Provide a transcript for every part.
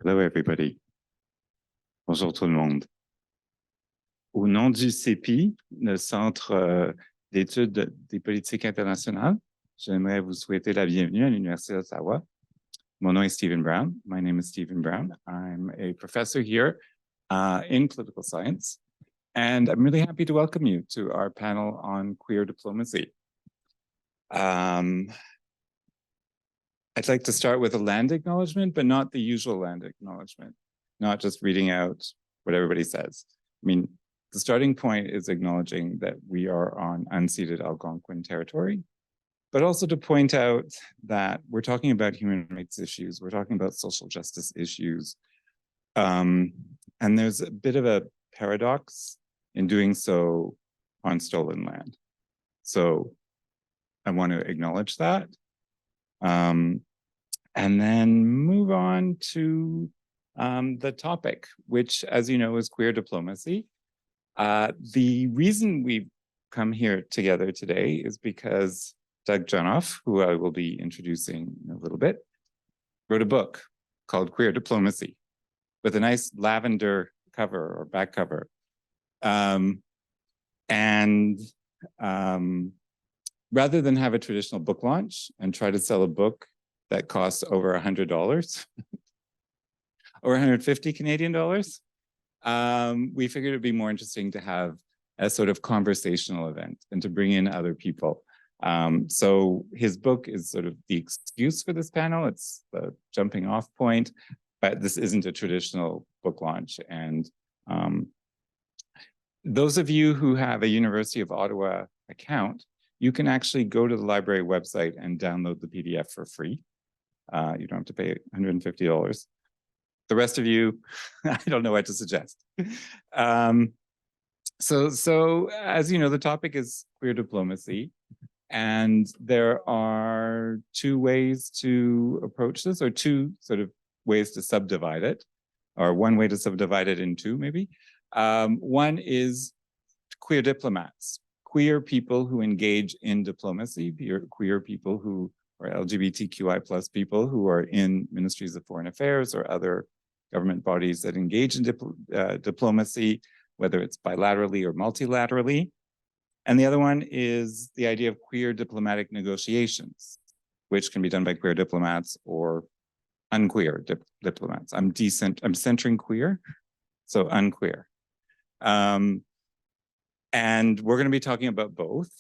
Hello everybody. Bonjour tout le monde. Au nom du CEPI, le Centre d'études des politiques internationales, j'aimerais vous souhaiter la bienvenue à l'Université d'Ottawa. Mon nom est Stephen Brown. My name is Stephen Brown. I'm a professor here in political science, and I'm really happy to welcome you to our panel on queer diplomacy. I'd like to start with a land acknowledgement, but not the usual land acknowledgement, not just reading out what everybody says. I mean, the starting point is acknowledging that we are on unceded Algonquin territory, but also to point out that we're talking about human rights issues, we're talking about social justice issues, and there's a bit of a paradox in doing so on stolen land. So I want to acknowledge that. And then move on to the topic, which, as you know, is queer diplomacy. The reason we've come here together today is because Doug Jonoff, who I will be introducing in a little bit, wrote a book called Queer Diplomacy with a nice lavender cover or back cover. Rather than have a traditional book launch and try to sell a book that costs over $100 or 150 Canadian dollars, we figured it'd be more interesting to have a sort of conversational event and to bring in other people. So his book is sort of the excuse for this panel. It's the jumping off point, but this isn't a traditional book launch. And those of you who have a University of Ottawa account, you can actually go to the library website and download the PDF for free. You don't have to pay $150. The rest of you, I don't know what to suggest. So as you know, the topic is queer diplomacy. And there are two ways to approach this, or two sort of ways to subdivide it, or one way to subdivide it in two, maybe. One is queer diplomats, queer people who engage in diplomacy, queer people who are LGBTQI plus people who are in ministries of foreign affairs or other government bodies that engage in diplomacy, whether it's bilaterally or multilaterally. And the other one is the idea of queer diplomatic negotiations, which can be done by queer diplomats or unqueer diplomats. I'm centering queer, so unqueer. And we're going to be talking about both.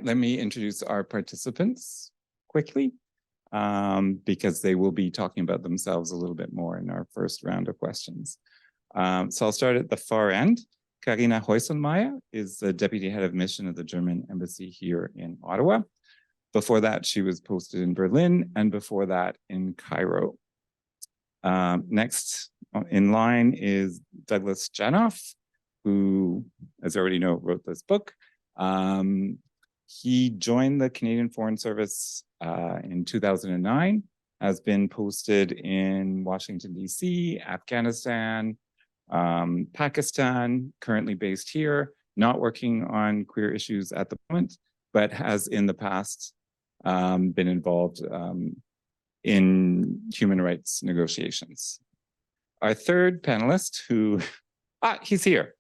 Let me introduce our participants quickly, because they will be talking about themselves a little bit more in our first round of questions. So I'll start at the far end. Karina Häuslmeier is the Deputy Head of Mission of the German Embassy here in Ottawa. Before that, she was posted in Berlin, and before that in Cairo. Next in line is Douglas Jonoff, who, as you already know, wrote this book. He joined the Canadian Foreign Service in 2009, has been posted in Washington, D.C., Afghanistan, Pakistan, currently based here, not working on queer issues at the moment, but has in the past been involved in human rights negotiations. Our third panelist who, he's here.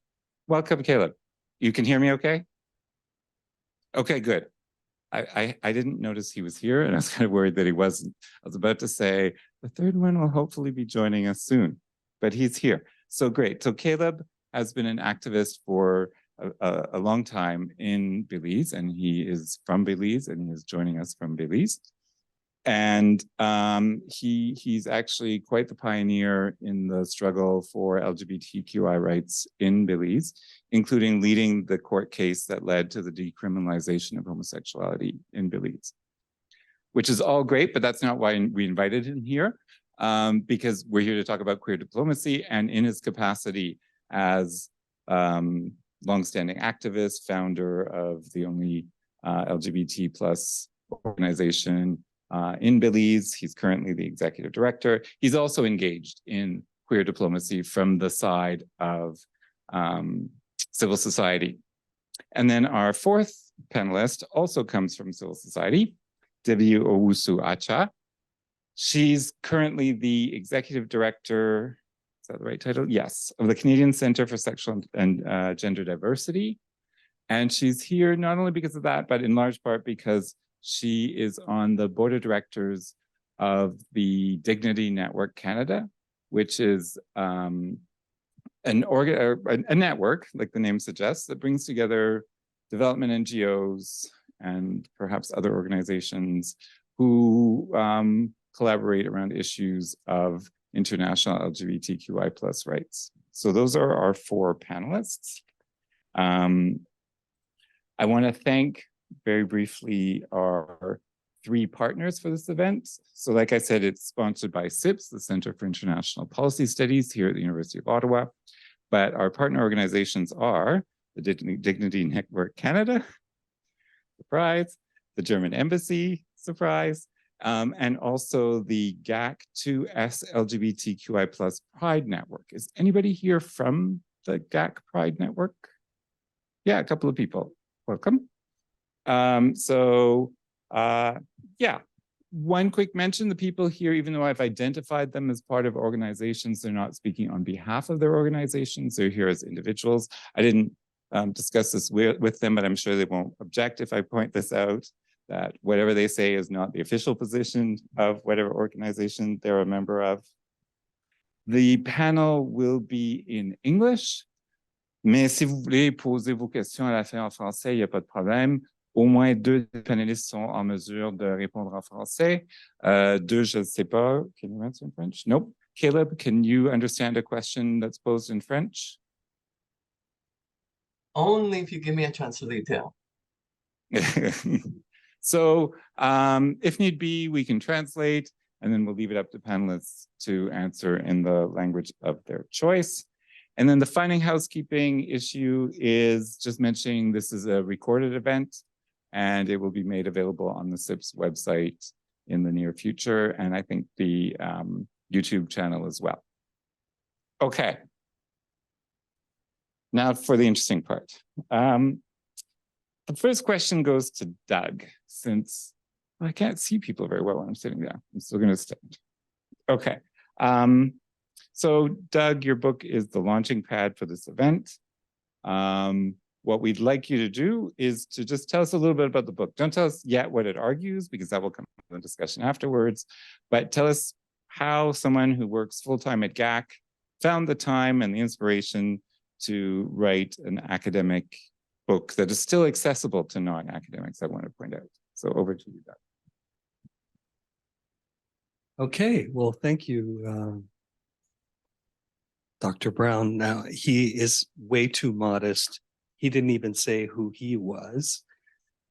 Welcome, Caleb. You can hear me okay? Okay, good. I didn't notice he was here, and I was kind of worried that he wasn't. I was about to say, the third one will hopefully be joining us soon, but he's here. So great. So Caleb has been an activist for a long time in Belize, and he is from Belize, and he is joining us from Belize. And he's actually quite the pioneer in the struggle for LGBTQI rights in Belize, including leading the court case that led to the decriminalization of homosexuality in Belize, which is all great, but that's not why we invited him here, because we're here to talk about queer diplomacy, and in his capacity as longstanding activist, founder of the only LGBT plus organization in Belize. He's currently the executive director. He's also engaged in queer diplomacy from the side of civil society. And then our fourth panelist also comes from civil society, Debbie Owusu Acha. She's currently the executive director, is that the right title? Yes, of the Canadian Centre for Sexual and Gender Diversity. And she's here not only because of that, but in large part because she is on the board of directors of the Dignity Network Canada, which is a network, like the name suggests, that brings together development NGOs and perhaps other organizations who collaborate around issues of international LGBTQI plus rights. So those are our 4 panelists. I want to thank very briefly our 3 partners for this event. So like I said, it's sponsored by CIPS, the Center for International Policy Studies here at the University of Ottawa. But our partner organizations are the Dignity Network Canada, surprise, the German Embassy, surprise, and also the GAC2S LGBTQI plus Pride Network. Is anybody here from the GAC Pride Network? Yeah, a couple of people. Welcome. Yeah, one quick mention, the people here, even though I've identified them as part of organizations, they're not speaking on behalf of their organizations. They're here as individuals. I didn't discuss this with them, but I'm sure they won't object if I point this out, that whatever they say is not the official position of whatever organization they're a member of. The panel will be in English, mais si vous voulez poser vos questions à la fin en français, il n'y a pas de problème. Au moins 2 panélistes sont en mesure de répondre en français. 2, je ne sais pas. Can you answer in French? Nope. Caleb, can you understand a question that's posed in French? Only if you give me a translator. So if need be, we can translate, and then we'll leave it up to panelists to answer in the language of their choice. And then the final housekeeping issue is just mentioning this is a recorded event, and it will be made available on the CIPS website in the near future, and I think the YouTube channel as well. Okay. Now for the interesting part. The first question goes to Doug, since I can't see people very well when I'm sitting there. I'm still going to stand. Okay. So Doug, your book is the launching pad for this event. What we'd like you to do is to just tell us a little bit about the book. Don't tell us yet what it argues, because that will come in the discussion afterwards, but tell us how someone who works full-time at GAC found the time and the inspiration to write an academic book that is still accessible to non-academics, I want to point out. So over to you, Doug. Okay, well, thank you, Dr. Brown. Now, he is way too modest. He didn't even say who he was.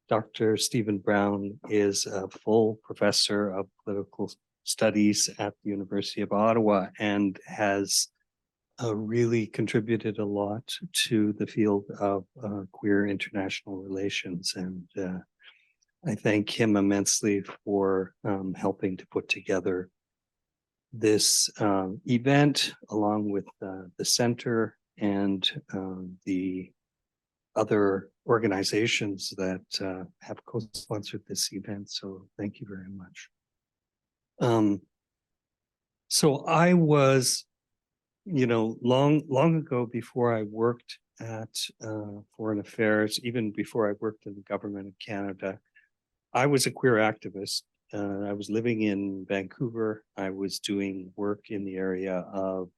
Dr. Stephen Brown is a full professor of political studies at the University of Ottawa and has really contributed a lot to the field of queer international relations. And I thank him immensely for helping to put together this event, along with the center and the other organizations that have co-sponsored this event. So thank you very much. So I was, long ago, before I worked at Foreign Affairs, even before I worked in the government of Canada, I was a queer activist. I was living in Vancouver. I was doing work in the area of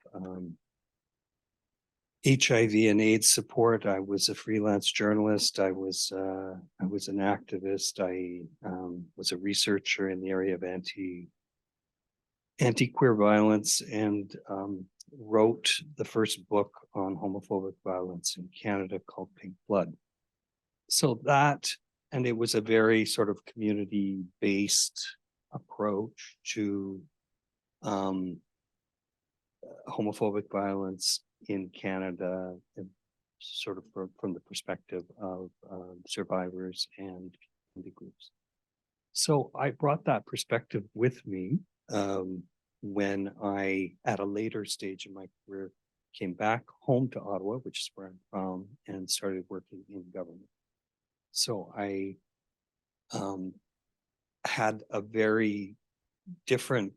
HIV and AIDS support. I was a freelance journalist. I was an activist. I was a researcher in the area of anti-queer violence, and wrote the first book on homophobic violence in Canada called Pink Blood. So that, and it was a very sort of community-based approach to homophobic violence in Canada, and sort of from the perspective of survivors and community groups. So I brought that perspective with me when I, at a later stage in my career, came back home to Ottawa, which is where I'm from, and started working in government. So I had a very different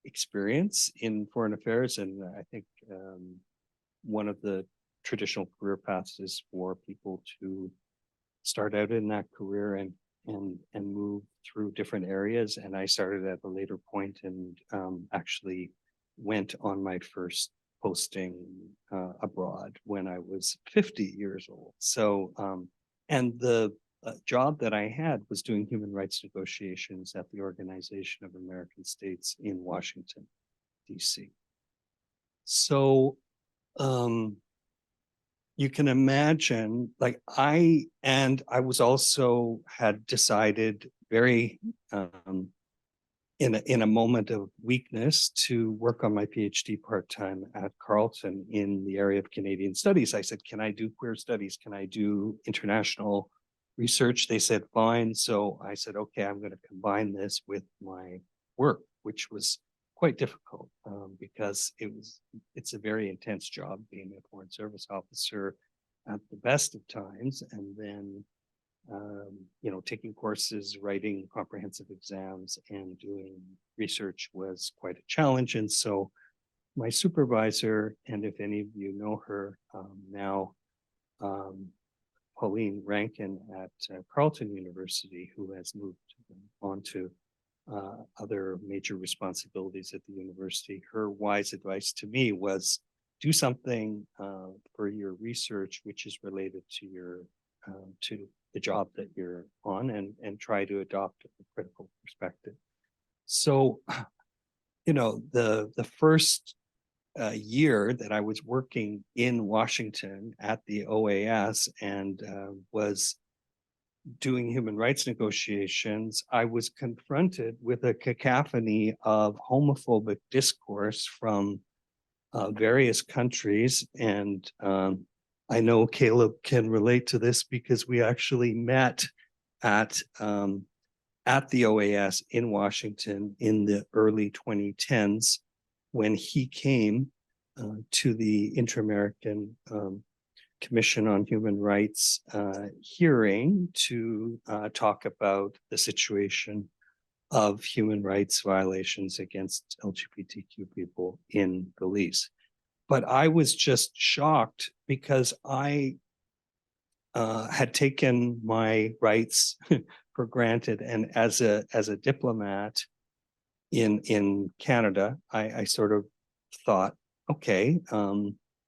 experience in foreign affairs, and I think one of the traditional career paths is for people to start out in that career and move through different areas. And I started at a later point and actually went on my first posting abroad when I was 50 years old. So, and the job that I had was doing human rights negotiations at the Organization of American States in Washington, DC. So, you can imagine, like I was also had decided very in a moment of weakness to work on my PhD part-time at Carleton in the area of Canadian studies. I said, can I do queer studies? Can I do international research? They said, fine. So I said, okay, I'm going to combine this with my work, which was quite difficult because it's a very intense job being a foreign service officer at the best of times, and then taking courses, writing comprehensive exams, and doing research was quite a challenge. And so my supervisor, and if any of you know her now, Pauline Rankin at Carleton University, who has moved on to other major responsibilities at the university, her wise advice to me was do something for your research which is related to your to the job that you're on, and try to adopt a critical perspective. So, the first year that I was working in Washington at the OAS and was doing human rights negotiations, I was confronted with a cacophony of homophobic discourse from various countries. And I know Caleb can relate to this because we actually met at the OAS in Washington in the early 2010s when he came to the Inter-American Commission on Human Rights hearing to talk about the situation of human rights violations against LGBTQ people in Belize. But I was just shocked because I had taken my rights for granted, and as a diplomat in Canada, I sort of thought, okay,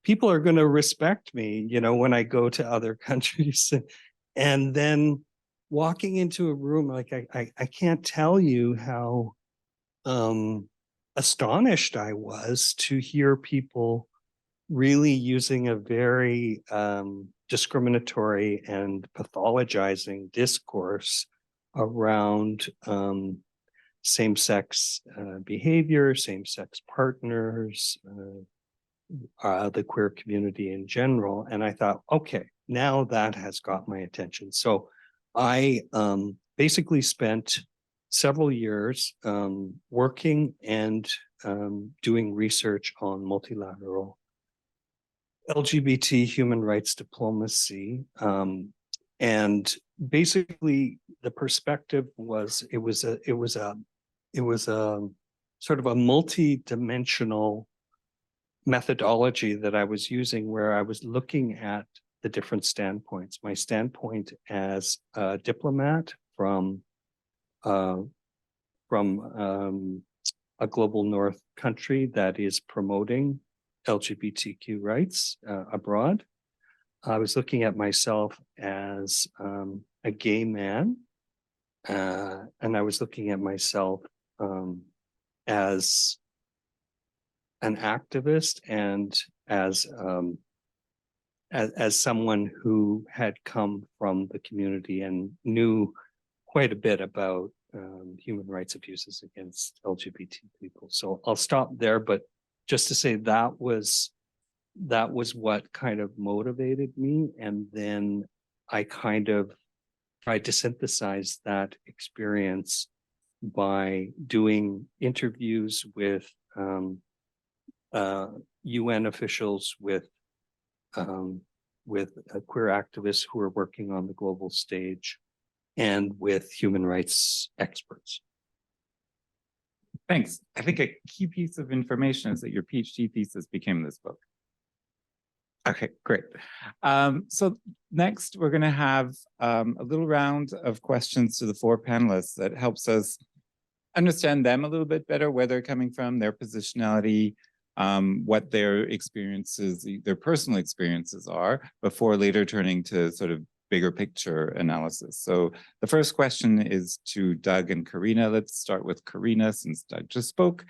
people are going to respect me, when I go to other countries. And then walking into a room, like I can't tell you how astonished I was to hear people really using a very discriminatory and pathologizing discourse around same-sex behavior, same-sex partners, the queer community in general. And I thought, okay, now that has got my attention. So I basically spent several years working and doing research on multilateral LGBT human rights diplomacy. And basically the perspective was, it was a sort of a multi-dimensional methodology that I was using, where I was looking at the different standpoints. My standpoint as a diplomat from a global north country that is promoting LGBTQ rights abroad. I was looking at myself as a gay man, and I was looking at myself as an activist and as someone who had come from the community and knew quite a bit about human rights abuses against LGBT people. So I'll stop there, but just to say that was what kind of motivated me. And then I kind of tried to synthesize that experience by doing interviews with UN officials, with queer activists who are working on the global stage, and with human rights experts. Thanks. I think a key piece of information is that your PhD thesis became this book. Okay, great. So next, we're going to have a little round of questions to the four panelists that helps us understand them a little bit better, where they're coming from, their positionality, what their experiences, their personal experiences are, before later turning to sort of bigger picture analysis. So the first question is to Doug and Karina. Let's start with Karina, since Doug just spoke.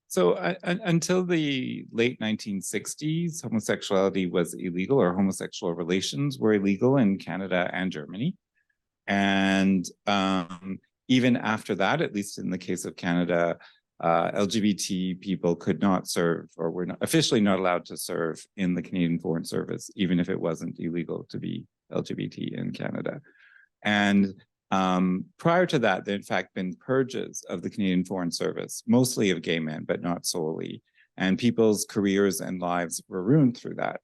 So until the late 1960s, homosexuality was illegal, or homosexual relations were illegal in Canada and Germany. And even after that, at least in the case of Canada, LGBT people could not serve, or were not, officially not allowed to serve in the Canadian Foreign Service, even if it wasn't illegal to be LGBT in Canada. And prior to that, there had in fact been purges of the Canadian Foreign Service, mostly of gay men, but not solely. And people's careers and lives were ruined through that.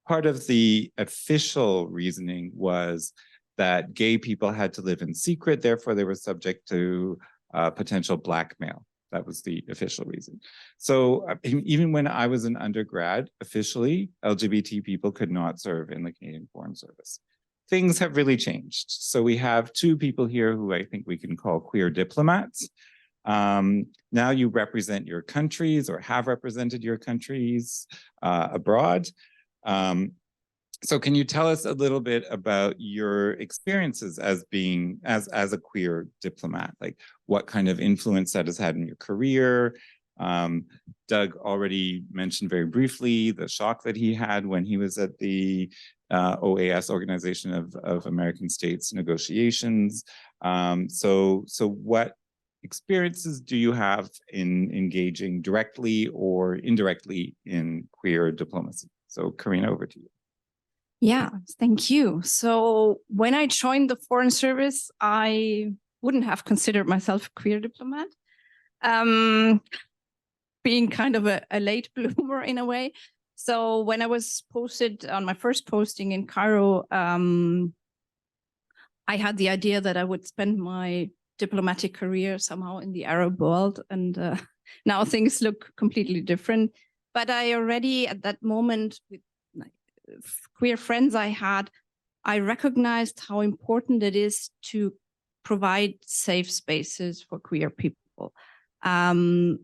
Part of the official reasoning was that gay people had to live in secret, therefore they were subject to potential blackmail. That was the official reason. So even when I was an undergrad, officially, LGBT people could not serve in the Canadian Foreign Service. Things have really changed. So we have two people here who I think we can call queer diplomats. Now you represent your countries, or have represented your countries abroad. So can you tell us a little bit about your experiences as being, as a queer diplomat? Like what kind of influence that has had in your career? Doug already mentioned very briefly the shock that he had when he was at the OAS, Organization of American States negotiations. So what experiences do you have in engaging directly or indirectly in queer diplomacy? So Karina, over to you. Yeah, thank you. So when I joined the Foreign Service, I wouldn't have considered myself a queer diplomat, being kind of a late bloomer in a way. So when I was posted on my first posting in Cairo, I had the idea that I would spend my diplomatic career somehow in the Arab world. And now things look completely different. But I already, at that moment, with queer friends I had, I recognized how important it is to provide safe spaces for queer people. And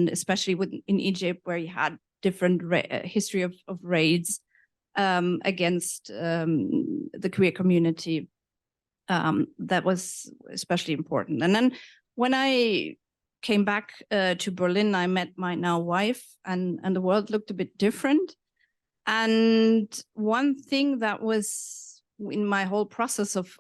especially in Egypt, where you had different history of raids against the queer community, that was especially important. And then when I came back to Berlin, I met my now wife, and the world looked a bit different. And one thing that was in my whole process of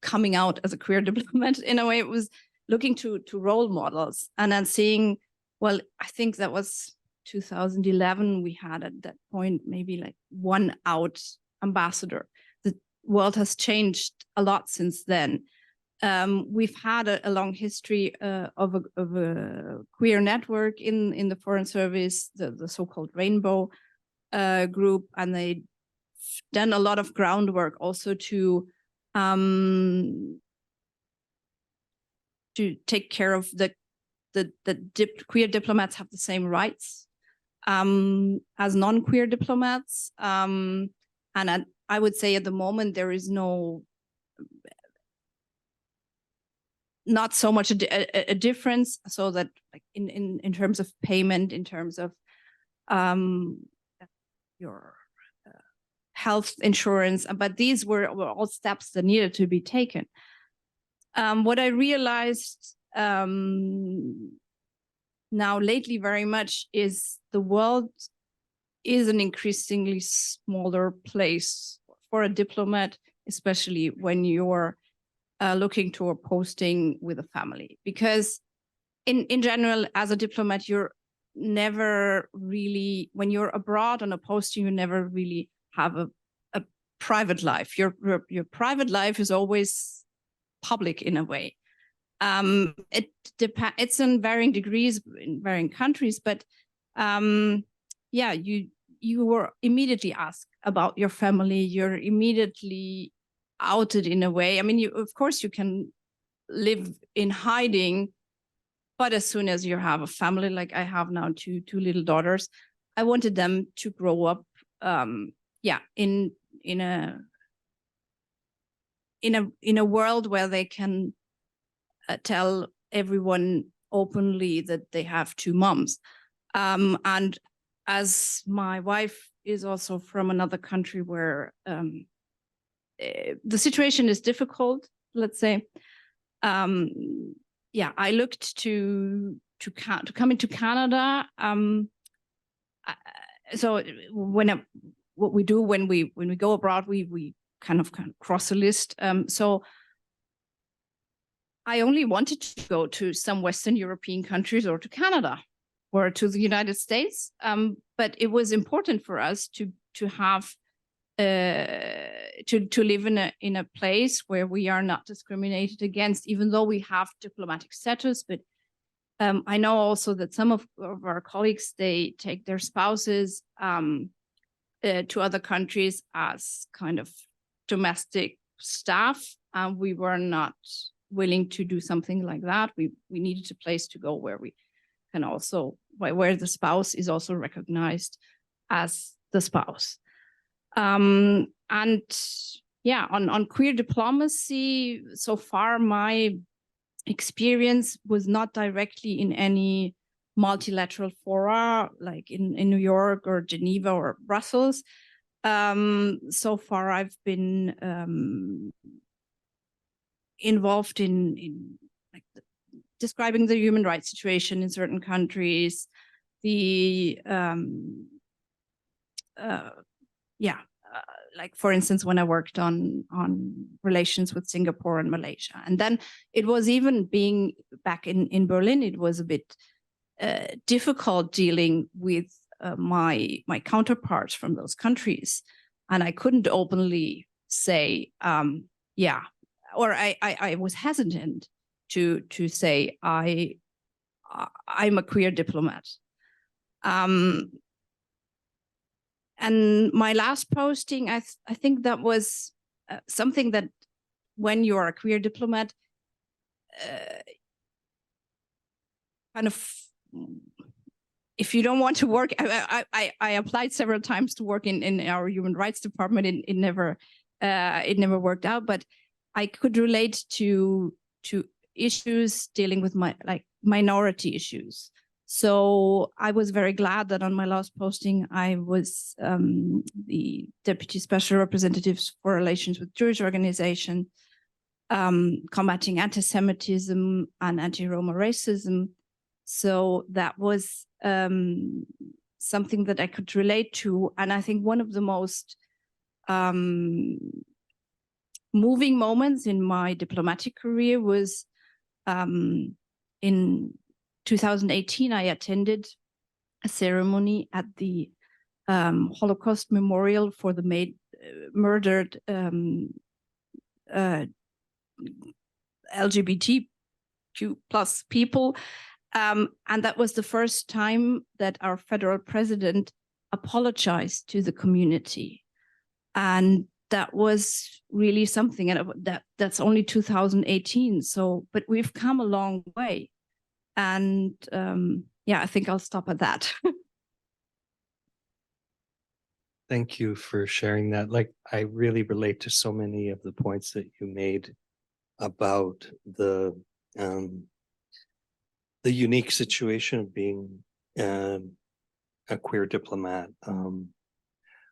coming out as a queer diplomat, in a way, it was looking to role models and then seeing, well, I think that was 2011, we had at that point maybe like one out ambassador. The world has changed a lot since then. We've had a long history of a queer network in the Foreign Service, the so-called Rainbow group, and they've done a lot of groundwork also to take care of queer diplomats have the same rights as non-queer diplomats. And I would say at the moment there is not so much a difference, so that like in terms of payment, in terms of your health insurance, but these were all steps that needed to be taken. What I realized now lately very much is the world is an increasingly smaller place for a diplomat, especially when you're looking to a posting with a family. Because in general, as a diplomat, you're never really, when you're abroad on a posting, you never really have a private life. Your private life is always public in a way. It's in varying degrees in varying countries, but yeah, you were immediately asked about your family. You're immediately outed in a way. I mean, of course you can live in hiding But as soon as you have a family, like I have now two little daughters, I wanted them to grow up, in a world where they can tell everyone openly that they have two moms. And as my wife is also from another country where the situation is difficult, let's say, I looked to come into Canada. So what we do when we go abroad, we kind of cross a list. So I only wanted to go to some Western European countries or to Canada or to the United States. But it was important for us to have to live in a place where we are not discriminated against, even though we have diplomatic status. But I know also that some of our colleagues, they take their spouses to other countries as kind of domestic staff. We were not willing to do something like that. We needed a place to go where we can also, where the spouse is also recognized as the spouse. And yeah, on queer diplomacy, so far my experience was not directly in any multilateral fora, like in New York or Geneva or Brussels. So far I've been involved in like describing the human rights situation in certain countries, like for instance, when I worked on relations with Singapore and Malaysia. And then it was even being back in Berlin, it was a bit difficult dealing with my counterparts from those countries. And I couldn't openly say, or I was hesitant to say I'm a queer diplomat. And my last posting, I think that was something that when you are a queer diplomat, kind of, if you don't want to work, I applied several times to work in our human rights department. It never worked out, but I could relate to issues dealing with minority issues. So I was very glad that on my last posting, I was the Deputy Special Representative for Relations with Jewish Organization, combating antisemitism and anti-Roma racism. So that was something that I could relate to. And I think one of the most moving moments in my diplomatic career was in 2018, I attended a ceremony at the Holocaust Memorial for the murdered LGBTQ plus people. And that was the first time that our federal president apologized to the community. And that was really something. And that's only 2018. So, but we've come a long way. And I think I'll stop at that. Thank you for sharing that. Like, I really relate to so many of the points that you made about the unique situation of being a queer diplomat.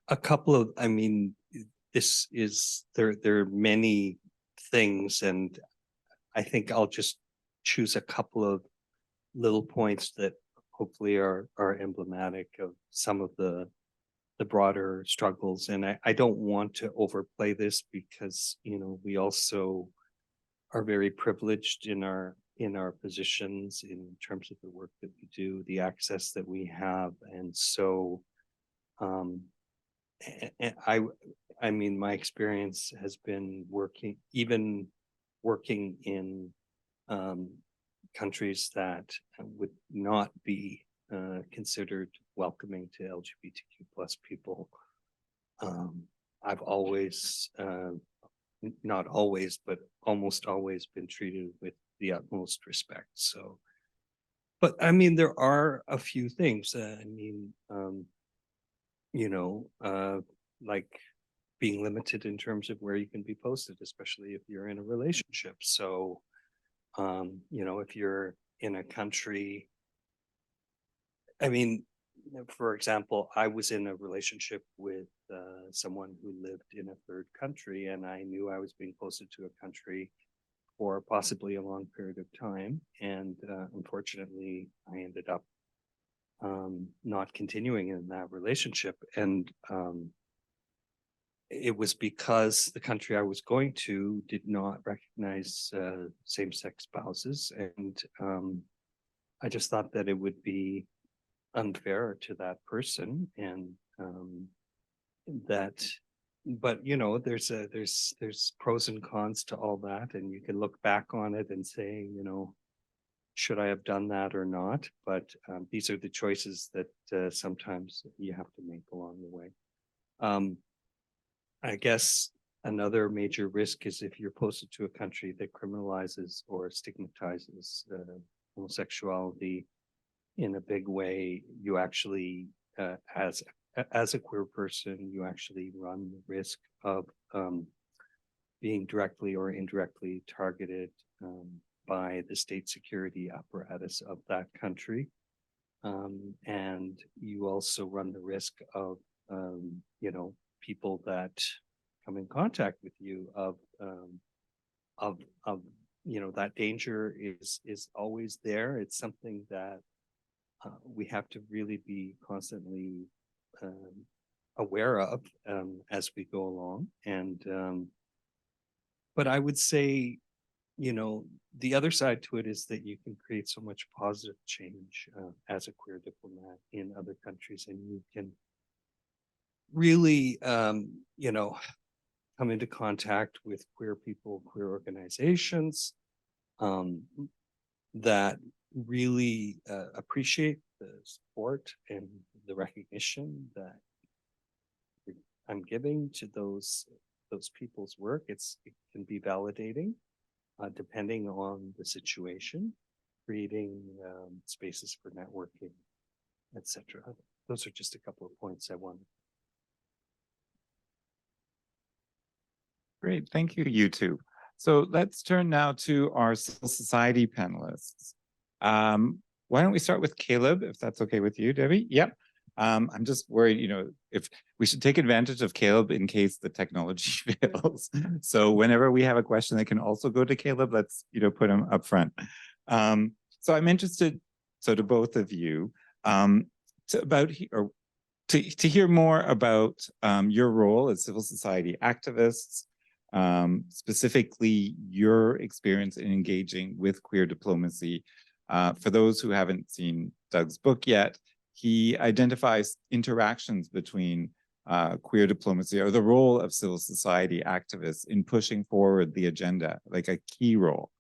A couple of, I mean, this is, there are many things, and I think I'll just choose a couple of little points that hopefully are emblematic of some of the broader struggles. And I don't want to overplay this because, you know, we also are very privileged in our positions in terms of the work that we do, the access that we have. And so I mean, my experience has been working in countries that would not be considered welcoming to LGBTQ plus people. I've always, not always, but almost always been treated with the utmost respect. So But I mean, there are a few things. Like being limited in terms of where you can be posted, especially if you're in a relationship. So, if you're in a country, I mean, for example, I was in a relationship with someone who lived in a third country, and I knew I was being posted to a country for possibly a long period of time. And unfortunately, I ended up not continuing in that relationship. And it was because the country I was going to did not recognize same-sex spouses. And I just thought that it would be unfair to that person. And but there's pros and cons to all that, and you can look back on it and say, should I have done that or not? But these are the choices that sometimes you have to make along the way. I guess another major risk is if you're posted to a country that criminalizes or stigmatizes homosexuality in a big way, you actually, as a queer person, you actually run the risk of being directly or indirectly targeted by the state security apparatus of that country. And you also run the risk of, people that come in contact with you that danger is always there. It's something that we have to really be constantly aware of as we go along. And but I would say, the other side to it is that you can create so much positive change as a queer diplomat in other countries, and you can really, come into contact with queer people, queer organizations that really appreciate the support and the recognition that I'm giving to those people's work. It can be validating, depending on the situation, creating spaces for networking, etc. Those are just a couple of points I wanted. Great, thank you, you two. So let's turn now to our civil society panelists. Why don't we start with Caleb, if that's okay with you, Debbie? Yep. I'm just worried, if we should take advantage of Caleb in case the technology fails. So whenever we have a question that can also go to Caleb, let's, put him up front. So I'm interested, to both of you, to hear more about your role as civil society activists, specifically your experience in engaging with queer diplomacy. For those who haven't seen Doug's book yet, he identifies interactions between queer diplomacy, or the role of civil society activists in pushing forward the agenda, like a key role.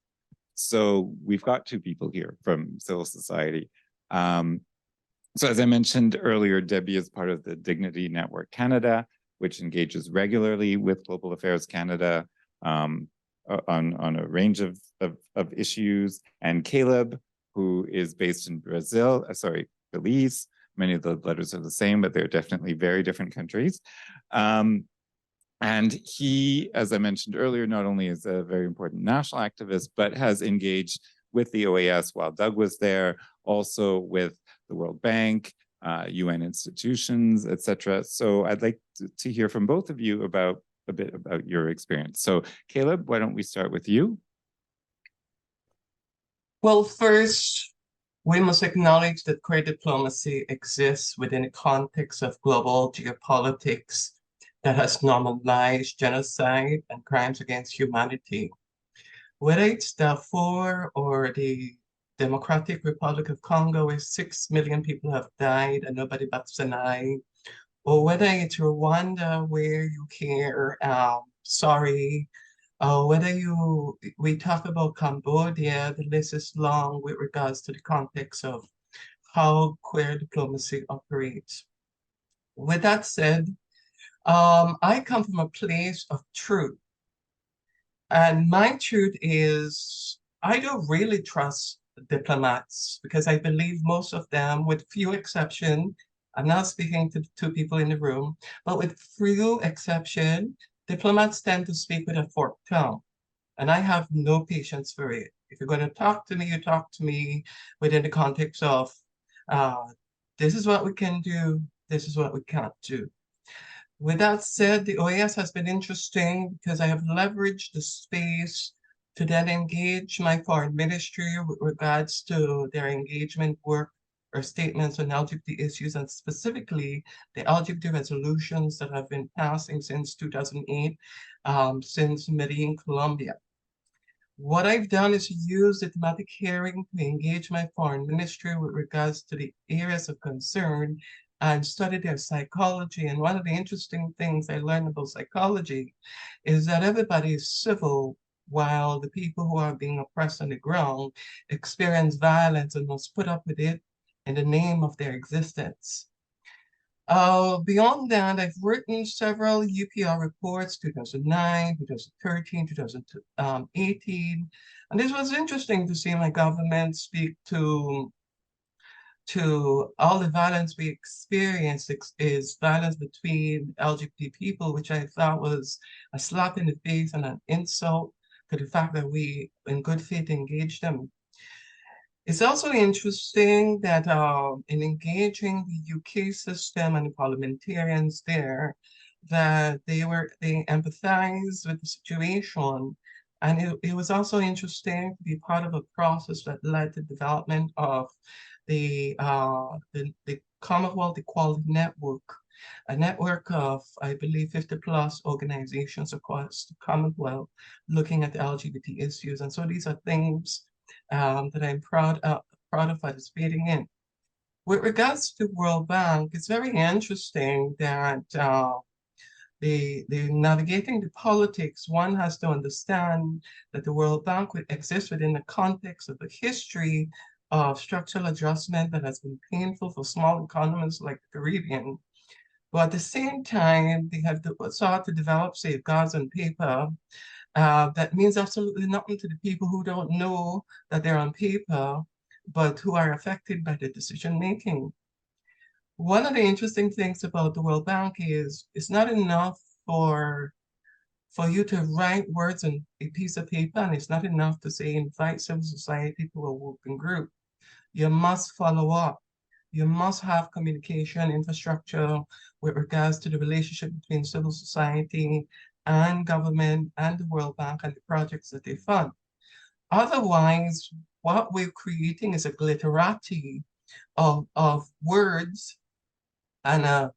So we've got two people here from civil society. So as I mentioned earlier, Debbie is part of the Dignity Network Canada, which engages regularly with Global Affairs Canada on a range of issues. And Caleb, who is based in Belize. Many of the letters are the same, but they're definitely very different countries. And he, as I mentioned earlier, not only is a very important national activist, but has engaged with the OAS while Doug was there, also with the World Bank, UN institutions, etc. So I'd like to hear from both of you a bit about your experience. So Caleb, why don't we start with you? Well, first, we must acknowledge that queer diplomacy exists within a context of global geopolitics that has normalized genocide and crimes against humanity. Whether it's Darfur or the Democratic Republic of Congo, where 6 million people have died and nobody bats an eye, or whether it's Rwanda, where you hear, whether we talk about Cambodia, the list is long with regards to the context of how queer diplomacy operates. With that said, I come from a place of truth. And my truth is, I don't really trust diplomats, because I believe most of them, with few exception, I'm not speaking to the two people in the room, but with few exception, diplomats tend to speak with a forked tongue. And I have no patience for it. If you're going to talk to me, you talk to me within the context of this is what we can do, this is what we can't do. With that said, the OAS has been interesting because I have leveraged the space to then engage my foreign ministry with regards to their engagement work or statements on LGBT issues, and specifically the LGBT resolutions that have been passing since 2008, since Medellin, Colombia. What I've done is use diplomatic hearing to engage my foreign ministry with regards to the areas of concern and study their psychology. And one of the interesting things I learned about psychology is that everybody is civil, while the people who are being oppressed on the ground experience violence and must put up with it in the name of their existence. Beyond that, I've written several UPR reports, 2009, 2013, 2018. And this was interesting to see my government speak to all the violence we experience is violence between LGBT people, which I thought was a slap in the face and an insult to the fact that we, in good faith, engaged them. It's also interesting that in engaging the UK system and the parliamentarians there, that they empathized with the situation. And it was also interesting to be part of a process that led to the development of the Commonwealth Equality Network, a network of, I believe, 50+ organizations across the Commonwealth looking at the LGBT issues. And so these are things that I'm proud of participating in. With regards to the World Bank, it's very interesting that the navigating the politics, one has to understand that the World Bank exists within the context of a history of structural adjustment that has been painful for small economies like the Caribbean. But at the same time, they have sought to develop safeguards on paper that means absolutely nothing to the people who don't know that they're on paper, but who are affected by the decision making. One of the interesting things about the World Bank is it's not enough for you to write words on a piece of paper, and it's not enough to say invite civil society to a working group. You must follow up. You must have communication infrastructure with regards to the relationship between civil society and government and the World Bank and the projects that they fund. Otherwise, what we're creating is a glitterati of words and a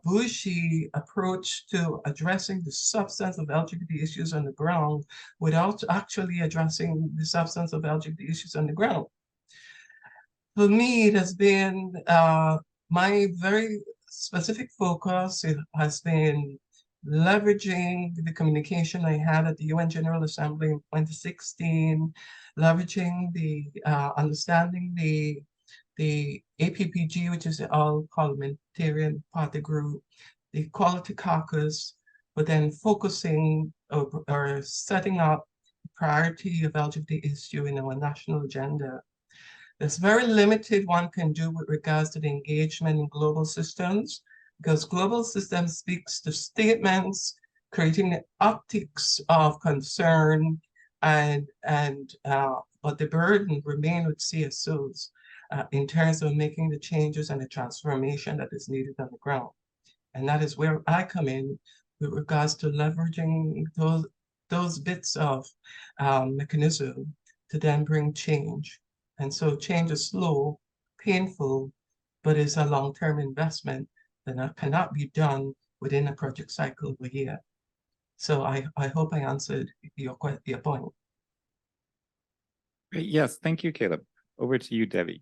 bushy approach to addressing the substance of LGBT issues on the ground without actually addressing the substance of LGBT issues on the ground. For me, it has been my very specific focus. It has been leveraging the communication I had at the UN General Assembly in 2016, leveraging the understanding the APPG, which is the All Parliamentarian Party Group, the Equality Caucus, but then focusing or setting up the priority of LGBT issue in our national agenda. There's very limited one can do with regards to the engagement in global systems, because global systems speaks to statements, creating the optics of concern, but the burden remain with CSOs in terms of making the changes and the transformation that is needed on the ground. And that is where I come in with regards to leveraging those bits of mechanism to then bring change. And so change is slow, painful, but it's a long-term investment that cannot be done within a project cycle of a year. So I hope I answered your point. Great. Yes, thank you, Caleb. Over to you, Debbie.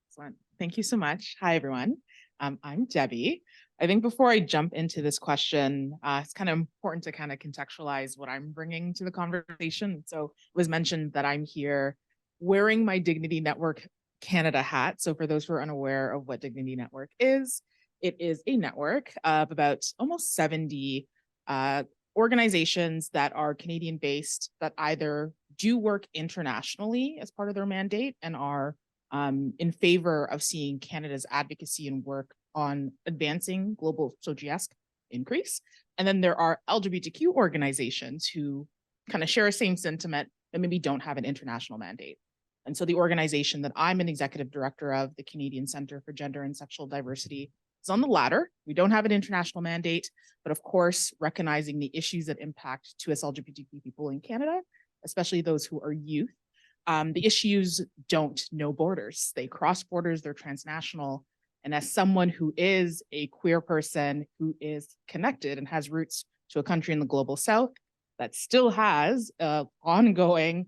Excellent. Thank you so much. Hi, everyone. I'm Debbie. I think before I jump into this question, it's kind of important to kind of contextualize what I'm bringing to the conversation. So it was mentioned that I'm here wearing my Dignity Network Canada hat. So for those who are unaware of what Dignity Network is, it is a network of about almost 70 organizations that are Canadian-based that either do work internationally as part of their mandate and are in favor of seeing Canada's advocacy and work on advancing global SOGIESC increase. And then there are LGBTQ organizations who kind of share the same sentiment and maybe don't have an international mandate. And so the organization that I'm an executive director of, the Canadian Centre for Gender and Sexual Diversity, is on the latter. We don't have an international mandate, but of course, recognizing the issues that impact 2S LGBTQ people in Canada, especially those who are youth. The issues don't know borders. They cross borders, they're transnational. And as someone who is a queer person who is connected and has roots to a country in the global South that still has ongoing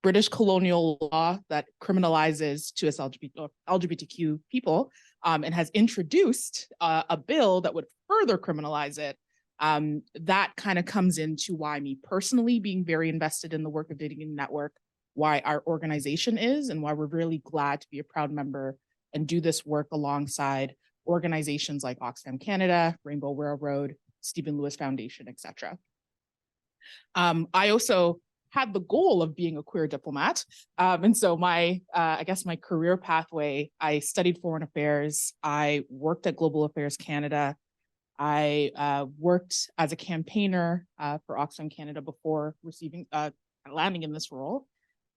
British colonial law that criminalizes 2S LGBTQ people and has introduced a bill that would further criminalize it, that kind of comes into why me personally being very invested in the work of Dignity Network, why our organization is, and why we're really glad to be a proud member and do this work alongside organizations like Oxfam Canada, Rainbow Railroad, Stephen Lewis Foundation, etc. I also had the goal of being a queer diplomat. And so my, I guess my career pathway, I studied foreign affairs. I worked at Global Affairs Canada. I worked as a campaigner for Oxfam Canada before landing in this role.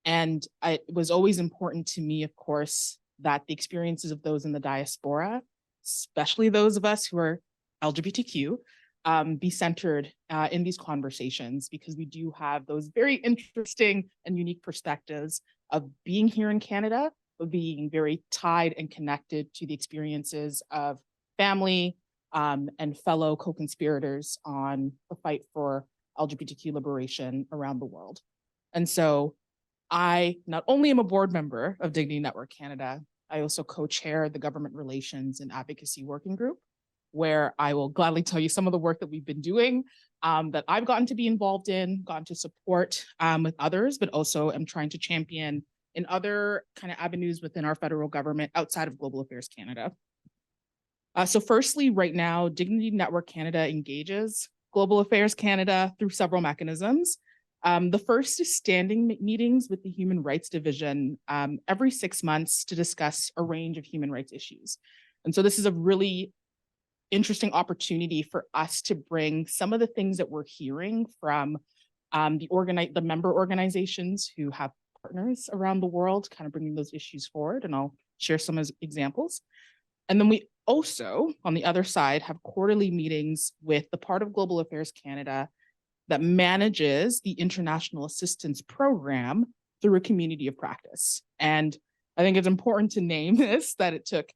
And it was always important to me, of course, that the experiences of those in the diaspora, especially those of us who are LGBTQ, be centered in these conversations, because we do have those very interesting and unique perspectives of being here in Canada, of being very tied and connected to the experiences of family and fellow co-conspirators on the fight for LGBTQ liberation around the world. And so I not only am a board member of Dignity Network Canada, I also co-chair the Government Relations and Advocacy Working Group, where I will gladly tell you some of the work that we've been doing, that I've gotten to be involved in, gotten to support with others, but also am trying to champion in other kind of avenues within our federal government outside of Global Affairs Canada. So firstly, right now, Dignity Network Canada engages Global Affairs Canada through several mechanisms. The first is standing meetings with the Human Rights Division every 6 months to discuss a range of human rights issues. And so this is a really interesting opportunity for us to bring some of the things that we're hearing from the member organizations who have partners around the world, kind of bringing those issues forward. And I'll share some examples. And then we also, on the other side, have quarterly meetings with the part of Global Affairs Canada that manages the International Assistance Program through a community of practice. And I think it's important to name this, that it took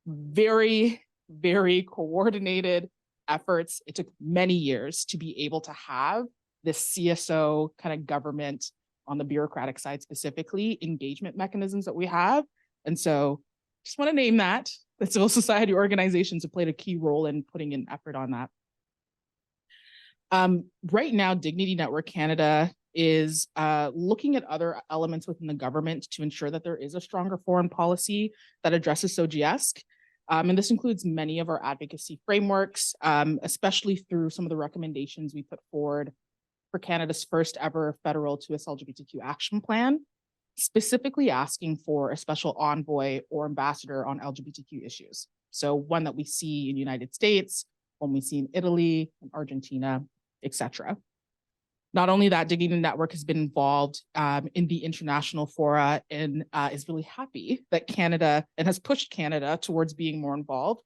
very, very coordinated efforts. It took many years to be able to have this CSO kind of government on the bureaucratic side, specifically engagement mechanisms that we have. And so just want to name that civil society organizations have played a key role in putting in effort on that. Right now, Dignity Network Canada is looking at other elements within the government to ensure that there is a stronger foreign policy that addresses SOGIESC. And this includes many of our advocacy frameworks, especially through some of the recommendations we put forward for Canada's first ever federal 2S LGBTQ action plan, specifically asking for a special envoy or ambassador on LGBTQ issues. So one that we see in the United States, one we see in Italy, and Argentina, etc. Not only that, Dignity Network has been involved in the international fora and is really happy that Canada, and has pushed Canada towards being more involved,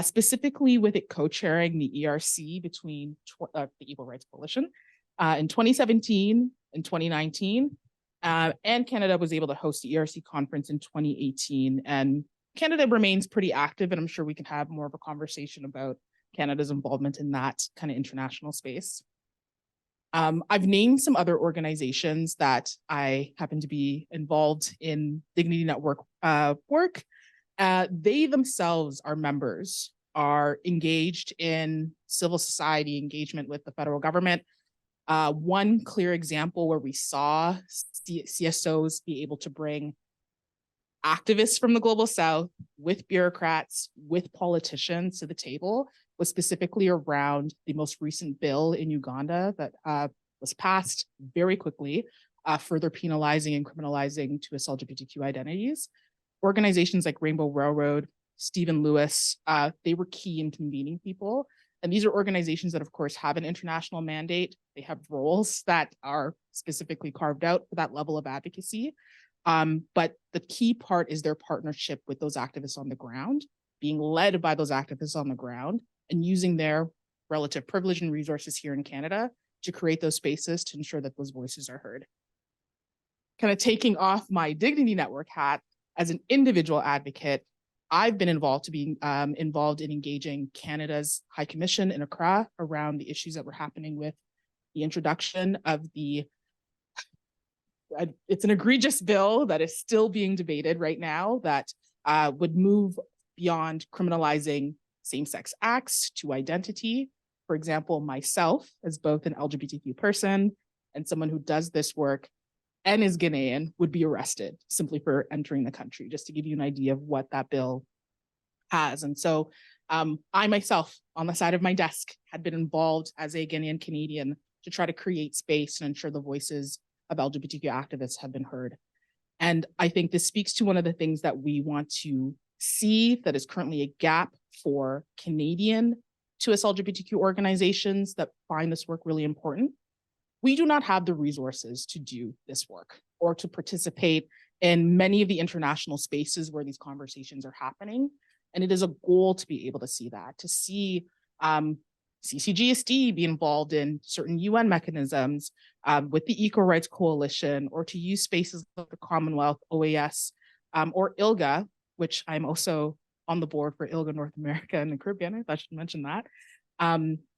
specifically with it co-chairing the ERC between the Equal Rights Coalition in 2017 and 2019. And Canada was able to host the ERC conference in 2018. And Canada remains pretty active, and I'm sure we can have more of a conversation about Canada's involvement in that kind of international space. I've named some other organizations that I happen to be involved in Dignity Network work. They themselves are members, are engaged in civil society engagement with the federal government. One clear example where we saw CSOs be able to bring activists from the Global South with bureaucrats, with politicians to the table was specifically around the most recent bill in Uganda that was passed very quickly, further penalizing and criminalizing to us LGBTQ identities. Organizations like Rainbow Railroad, Stephen Lewis, they were key in convening people. And these are organizations that, of course, have an international mandate. They have roles that are specifically carved out for that level of advocacy. But the key part is their partnership with those activists on the ground, being led by those activists on the ground, and using their relative privilege and resources here in Canada to create those spaces to ensure that those voices are heard. Kind of taking off my Dignity Network hat, as an individual advocate, I've been involved in engaging Canada's High Commission in Accra around the issues that were happening with the introduction of it's an egregious bill that is still being debated right now that would move beyond criminalizing same-sex acts to identity. For example, myself, as both an LGBTQ person and someone who does this work and is Ghanaian, would be arrested simply for entering the country, just to give you an idea of what that bill has. And so I myself, on the side of my desk, had been involved as a Ghanaian Canadian to try to create space and ensure the voices of LGBTQ activists have been heard. And I think this speaks to one of the things that we want to see that is currently a gap for Canadian to us LGBTQ organizations that find this work really important. We do not have the resources to do this work or to participate in many of the international spaces where these conversations are happening. And it is a goal to be able to see that, to see CCGSD be involved in certain UN mechanisms with the Eco Rights Coalition, or to use spaces like the Commonwealth, OAS, or ILGA, which I'm also on the board for ILGA North America and the Caribbean. I should mention that.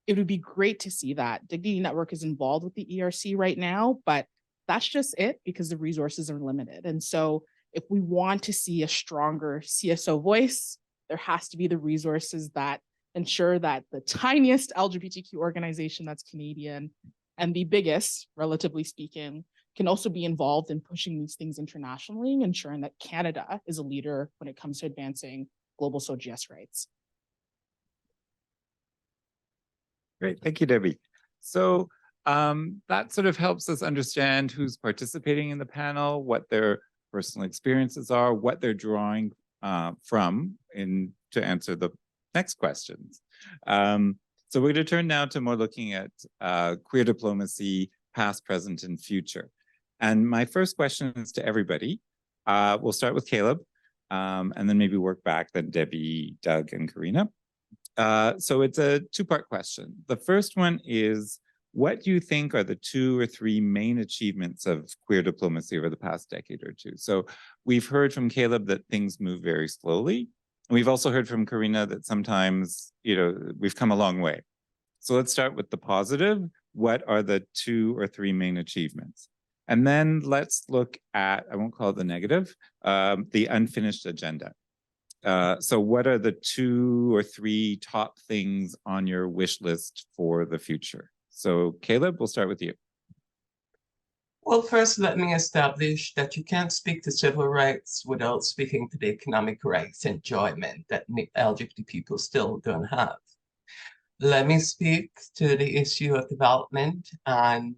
It would be great to see that. Dignity Network is involved with the ERC right now, but that's just it because the resources are limited. And so if we want to see a stronger CSO voice, there has to be the resources that ensure that the tiniest LGBTQ organization that's Canadian and the biggest, relatively speaking, can also be involved in pushing these things internationally, ensuring that Canada is a leader when it comes to advancing global SOGS rights. Great, thank you, Debbie. So that sort of helps us understand who's participating in the panel, what their personal experiences are, what they're drawing from to answer the next questions. So we're going to turn now to more looking at queer diplomacy, past, present, and future. And my first question is to everybody. We'll start with Caleb, and then maybe work back, then Debbie, Doug, and Karina. So it's a two-part question. The first one is, what do you think are the 2 or 3 main achievements of queer diplomacy over the past decade or two? So we've heard from Caleb that things move very slowly. And we've also heard from Karina that sometimes, we've come a long way. So let's start with the positive. What are the 2 or 3 main achievements? And then let's look at, I won't call it the negative, the unfinished agenda. So what are the 2 or 3 top things on your wish list for the future? So Caleb, we'll start with you. Well, first, let me establish that you can't speak to civil rights without speaking to the economic rights enjoyment that LGBT people still don't have. Let me speak to the issue of development and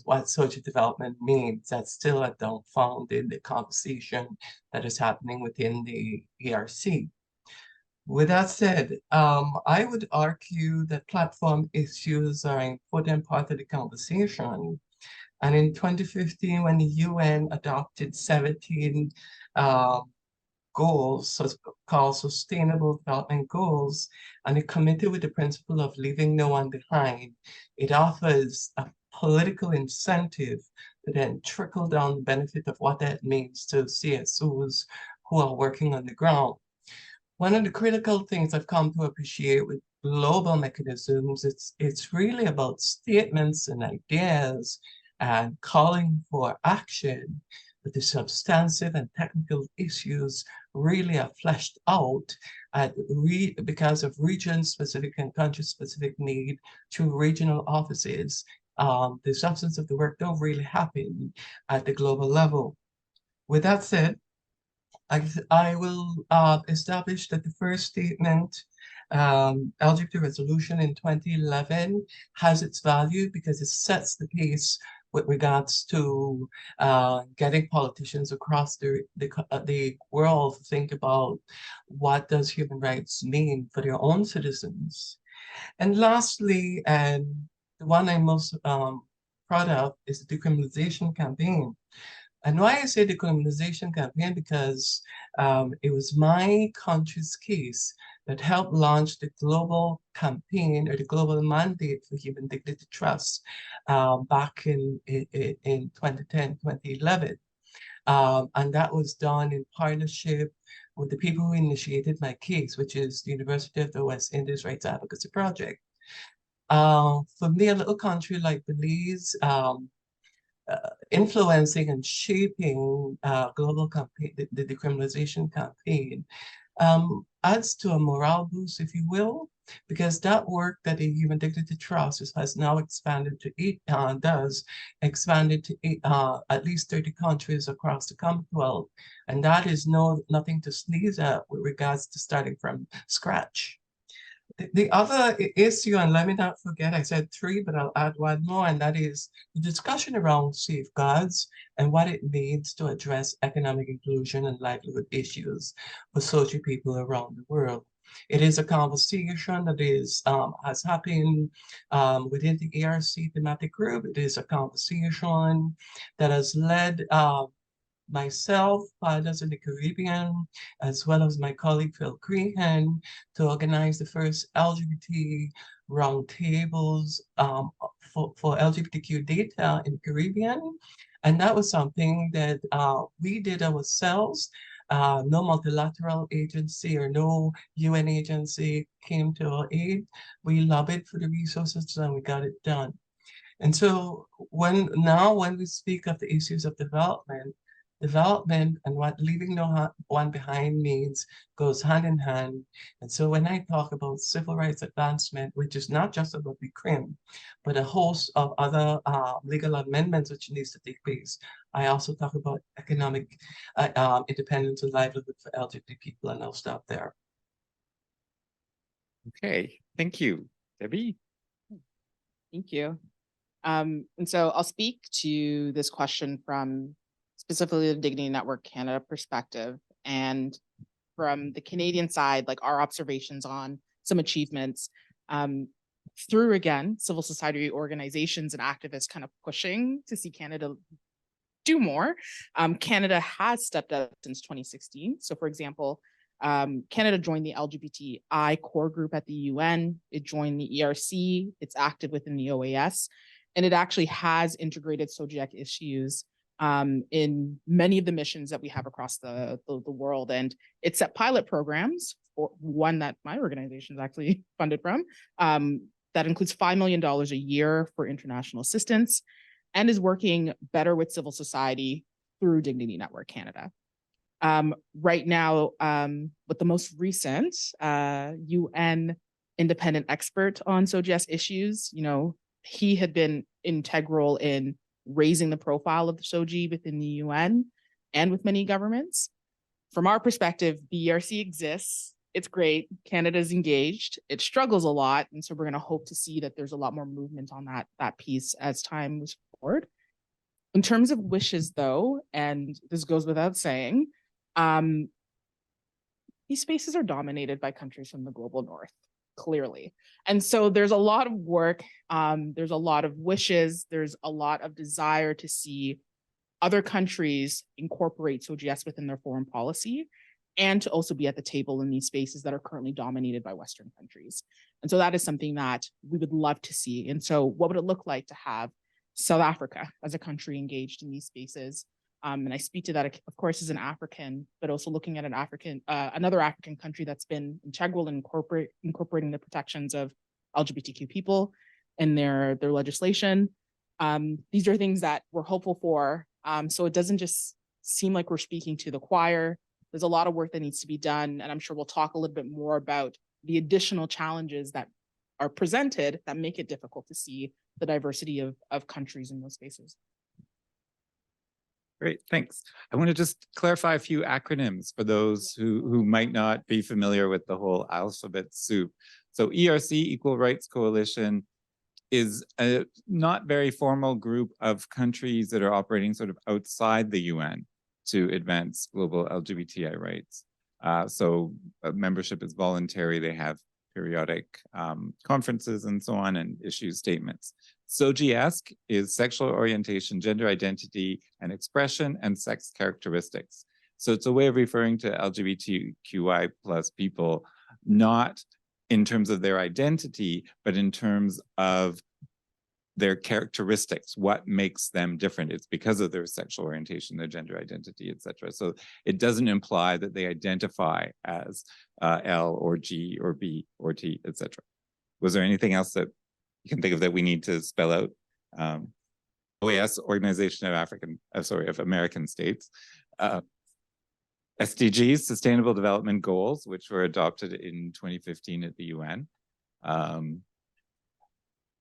what social development means. That's still a dumbfound in the conversation that is happening within the ERC. With that said, I would argue that platform issues are an important part of the conversation. And in 2015, when the UN adopted 17 goals, so-called Sustainable Development Goals, and it committed with the principle of leaving no one behind, it offers a political incentive to then trickle down the benefit of what that means to CSOs who are working on the ground. One of the critical things I've come to appreciate with global mechanisms, it's really about statements and ideas and calling for action, but the substantive and technical issues really are fleshed out because of region-specific and country-specific need to regional offices. The substance of the work don't really happen at the global level. With that said, I will establish that the first statement LGBT resolution in 2011 has its value because it sets the pace with regards to getting politicians across the world to think about what does human rights mean for their own citizens. And lastly, and the one I'm most proud of is the decriminalization campaign. And why I say decriminalization campaign, because it was my country's case that helped launch the global campaign or the global mandate for human dignity trust back in 2010, 2011. And that was done in partnership with the people who initiated my case, which is the University of the West Indies Rights Advocacy Project. For me, a little country like Belize, influencing and shaping global campaign, the decriminalization campaign, adds to a morale boost, if you will, because that work that the Human Dignity Trust has now expanded to expanded to at least 30 countries across the Commonwealth, and that is nothing to sneeze at with regards to starting from scratch. The other issue, and let me not forget, I said 3, but I'll add one more, and that is the discussion around safeguards and what it means to address economic inclusion and livelihood issues for social people around the world. It is a conversation that has happened within the ARC thematic group. It is a conversation that has led myself, Fathers in the Caribbean, as well as my colleague Phil Crehan, to organize the first LGBT roundtables for LGBTQ data in the Caribbean. And that was something that we did ourselves. No multilateral agency or no UN agency came to our aid. We lobbied for the resources and we got it done. And so when we speak of the issues of development and what leaving no one behind means goes hand in hand. And so when I talk about civil rights advancement, which is not just about the CRIM, but a host of other legal amendments which needs to take place, I also talk about economic independence and livelihood for LGBT people, and I'll stop there. Okay, thank you. Debbie? Thank you. And so I'll speak to this question from specifically the Dignity Network Canada perspective, and from the Canadian side, like our observations on some achievements through, again, civil society organizations and activists kind of pushing to see Canada do more. Canada has stepped up since 2016. So for example, Canada joined the LGBTQI core group at the UN. It joined the ERC. It's active within the OAS. And it actually has integrated SOGIEC issues in many of the missions that we have across the world. And it set pilot programs, for one that my organization is actually funded from, that includes $5 million a year for international assistance, and is working better with civil society through Dignity Network Canada. Right now, with the most recent UN independent expert on SOGIEC issues, he had been integral in raising the profile of the SOGI within the UN and with many governments. From our perspective, the ERC exists. It's great. Canada's engaged. It struggles a lot. And so we're going to hope to see that there's a lot more movement on that piece as time moves forward. In terms of wishes, though, and this goes without saying, these spaces are dominated by countries from the global north, clearly. And so there's a lot of work, there's a lot of wishes, there's a lot of desire to see other countries incorporate SOGIEC within their foreign policy, and to also be at the table in these spaces that are currently dominated by Western countries. And so that is something that we would love to see. And so what would it look like to have South Africa as a country engaged in these spaces? And I speak to that, of course, as an African, but also looking at another African country that's been integral in incorporating the protections of LGBTQ people in their legislation. These are things that we're hopeful for. So it doesn't just seem like we're speaking to the choir. There's a lot of work that needs to be done. And I'm sure we'll talk a little bit more about the additional challenges that are presented that make it difficult to see the diversity of countries in those spaces. Great, thanks. I want to just clarify a few acronyms for those who might not be familiar with the whole alphabet soup. So ERC, Equal Rights Coalition, is a not very formal group of countries that are operating sort of outside the UN to advance global LGBTI rights. So membership is voluntary. They have periodic conferences and so on, and issue statements. SOGIESC is sexual orientation, gender identity and expression, and sex characteristics. So it's a way of referring to LGBTQI plus people, not in terms of their identity, but in terms of their characteristics, what makes them different. It's because of their sexual orientation, their gender identity, etc. So it doesn't imply that they identify as L or G or B or T, etc. Was there anything else that you can think of that we need to spell out? OAS, Organization of American States. SDGs, Sustainable Development Goals, which were adopted in 2015 at the UN.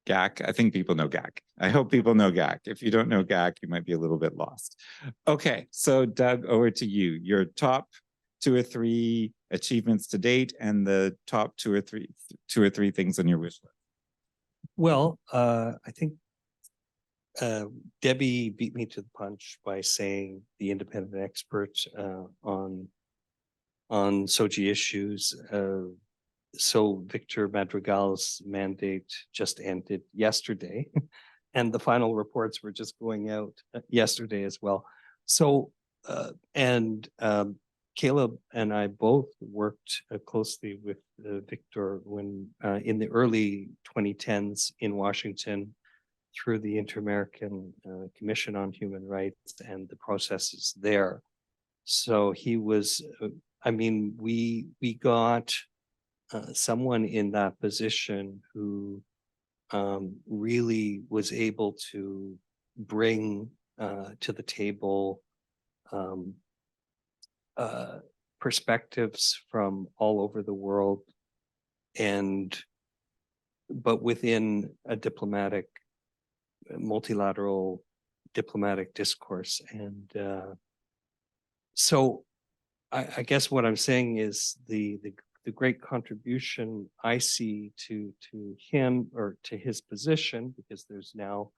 GAC, I think people know GAC. I hope people know GAC. If you don't know GAC, you might be a little bit lost. Okay, so Doug, over to you. Your top 2 or 3 achievements to date, and the top 2 or 3 things on your wish list. Well, I think Debbie beat me to the punch by saying the independent expert on SOGI issues. So Victor Madrigal's mandate just ended yesterday, and the final reports were just going out yesterday as well. So, Caleb and I both worked closely with Victor when in the early 2010s in Washington through the Inter-American Commission on Human Rights and the processes there. So he was, we got someone in that position who really was able to bring to the table perspectives from all over the world, but within a multilateral diplomatic discourse. And so I guess what I'm saying is the great contribution I see to him or to his position, because there's now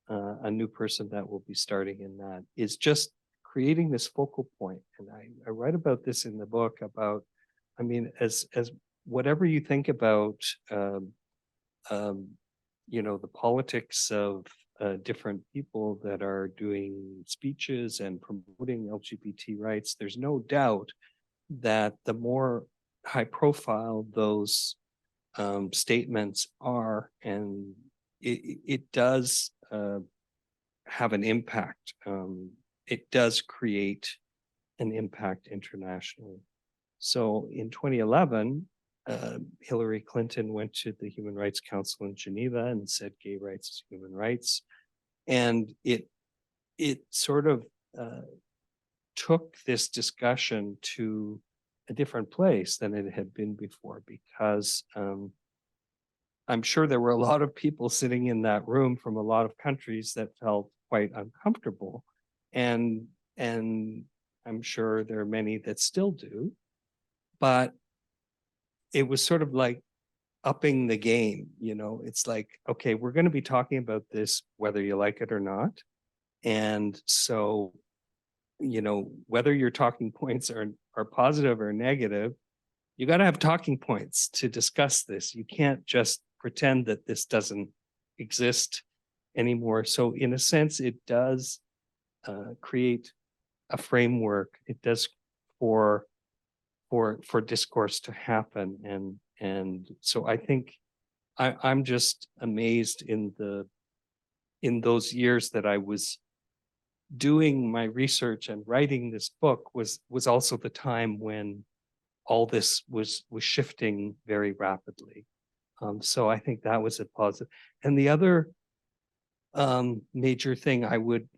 a new person that will be starting in that, is just creating this focal point. And I write about this in the book about, as whatever you think about, the politics of different people that are doing speeches and promoting LGBT rights, there's no doubt that the more high profile those statements are, and it does have an impact. It does create an impact internationally. So in 2011, Hillary Clinton went to the Human Rights Council in Geneva and said gay rights is human rights. And it sort of took this discussion to a different place than it had been before, because I'm sure there were a lot of people sitting in that room from a lot of countries that felt quite uncomfortable. And I'm sure there are many that still do, but it was sort of like upping the game. It's like, okay, we're going to be talking about this whether you like it or not. And so, whether your talking points are positive or negative, you got to have talking points to discuss this. You can't just pretend that this doesn't exist anymore. So in a sense, it does create a framework. It does for discourse to happen. And so I think I'm just amazed in those years that I was doing my research and writing this book was also the time when all this was shifting very rapidly. So I think that was a positive. And the other major thing I would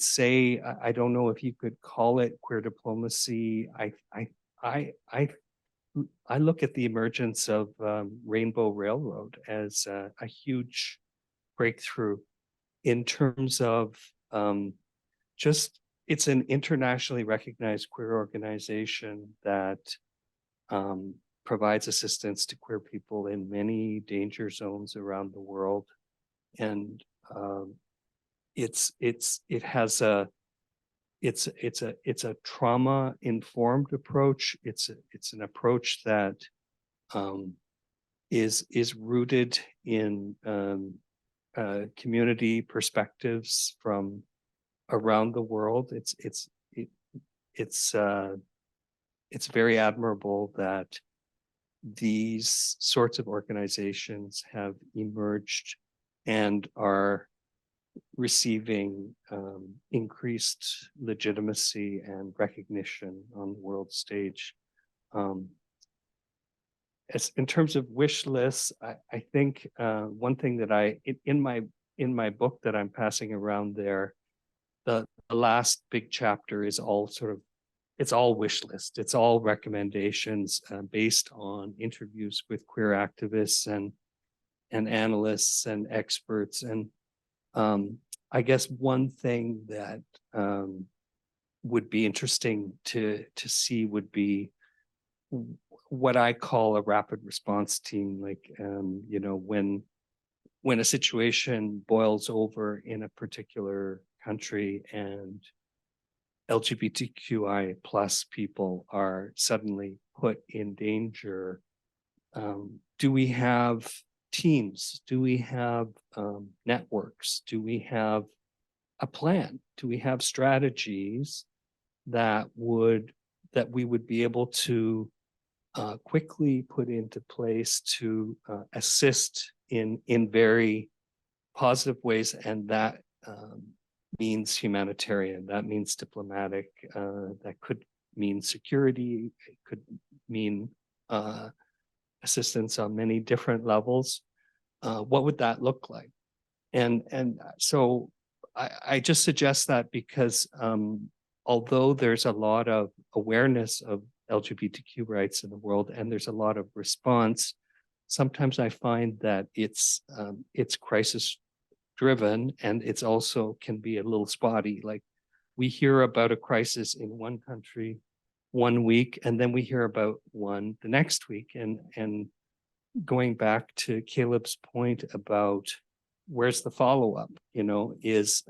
say, I don't know if you could call it queer diplomacy. I look at the emergence of Rainbow Railroad as a huge breakthrough in terms of it's an internationally recognized queer organization that provides assistance to queer people in many danger zones around the world. And it's a trauma-informed approach. It's an approach that is rooted in community perspectives from around the world. It's very admirable that these sorts of organizations have emerged and are receiving increased legitimacy and recognition on the world stage. As in terms of wish lists, I think one thing that in my book that I'm passing around there, the last big chapter is all it's all wish list. It's all recommendations based on interviews with queer activists and analysts and experts. And I guess one thing that would be interesting to see would be what I call a rapid response team. Like, you know, when a situation boils over in a particular country and LGBTQI plus people are suddenly put in danger, do we have teams? Do we have networks? Do we have a plan? Do we have strategies that we would be able to quickly put into place to assist in very positive ways? And that means humanitarian, that means diplomatic, that could mean security, it could mean assistance on many different levels. What would that look like? And so I just suggest that because although there's a lot of awareness of LGBTQ rights in the world and there's a lot of response, sometimes I find that it's crisis driven, and it's also can be a little spotty. Like we hear about a crisis in one country one week, and then we hear about one the next week. And going back to Caleb's point about where's the follow-up, you know, is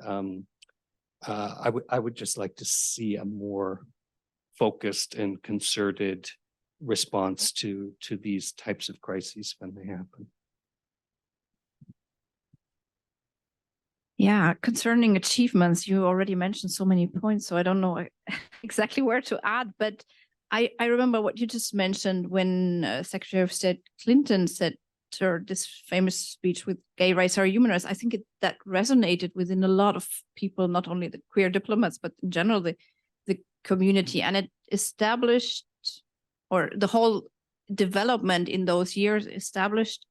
I would just like to see a more focused and concerted response to these types of crises when they happen. Yeah, concerning achievements, you already mentioned so many points, so I don't know exactly where to add, but I remember what you just mentioned when Secretary of State Clinton said this famous speech with gay rights are human rights. I think that resonated within a lot of people, not only the queer diplomats, but in general, the community. And it established, or the whole development in those years established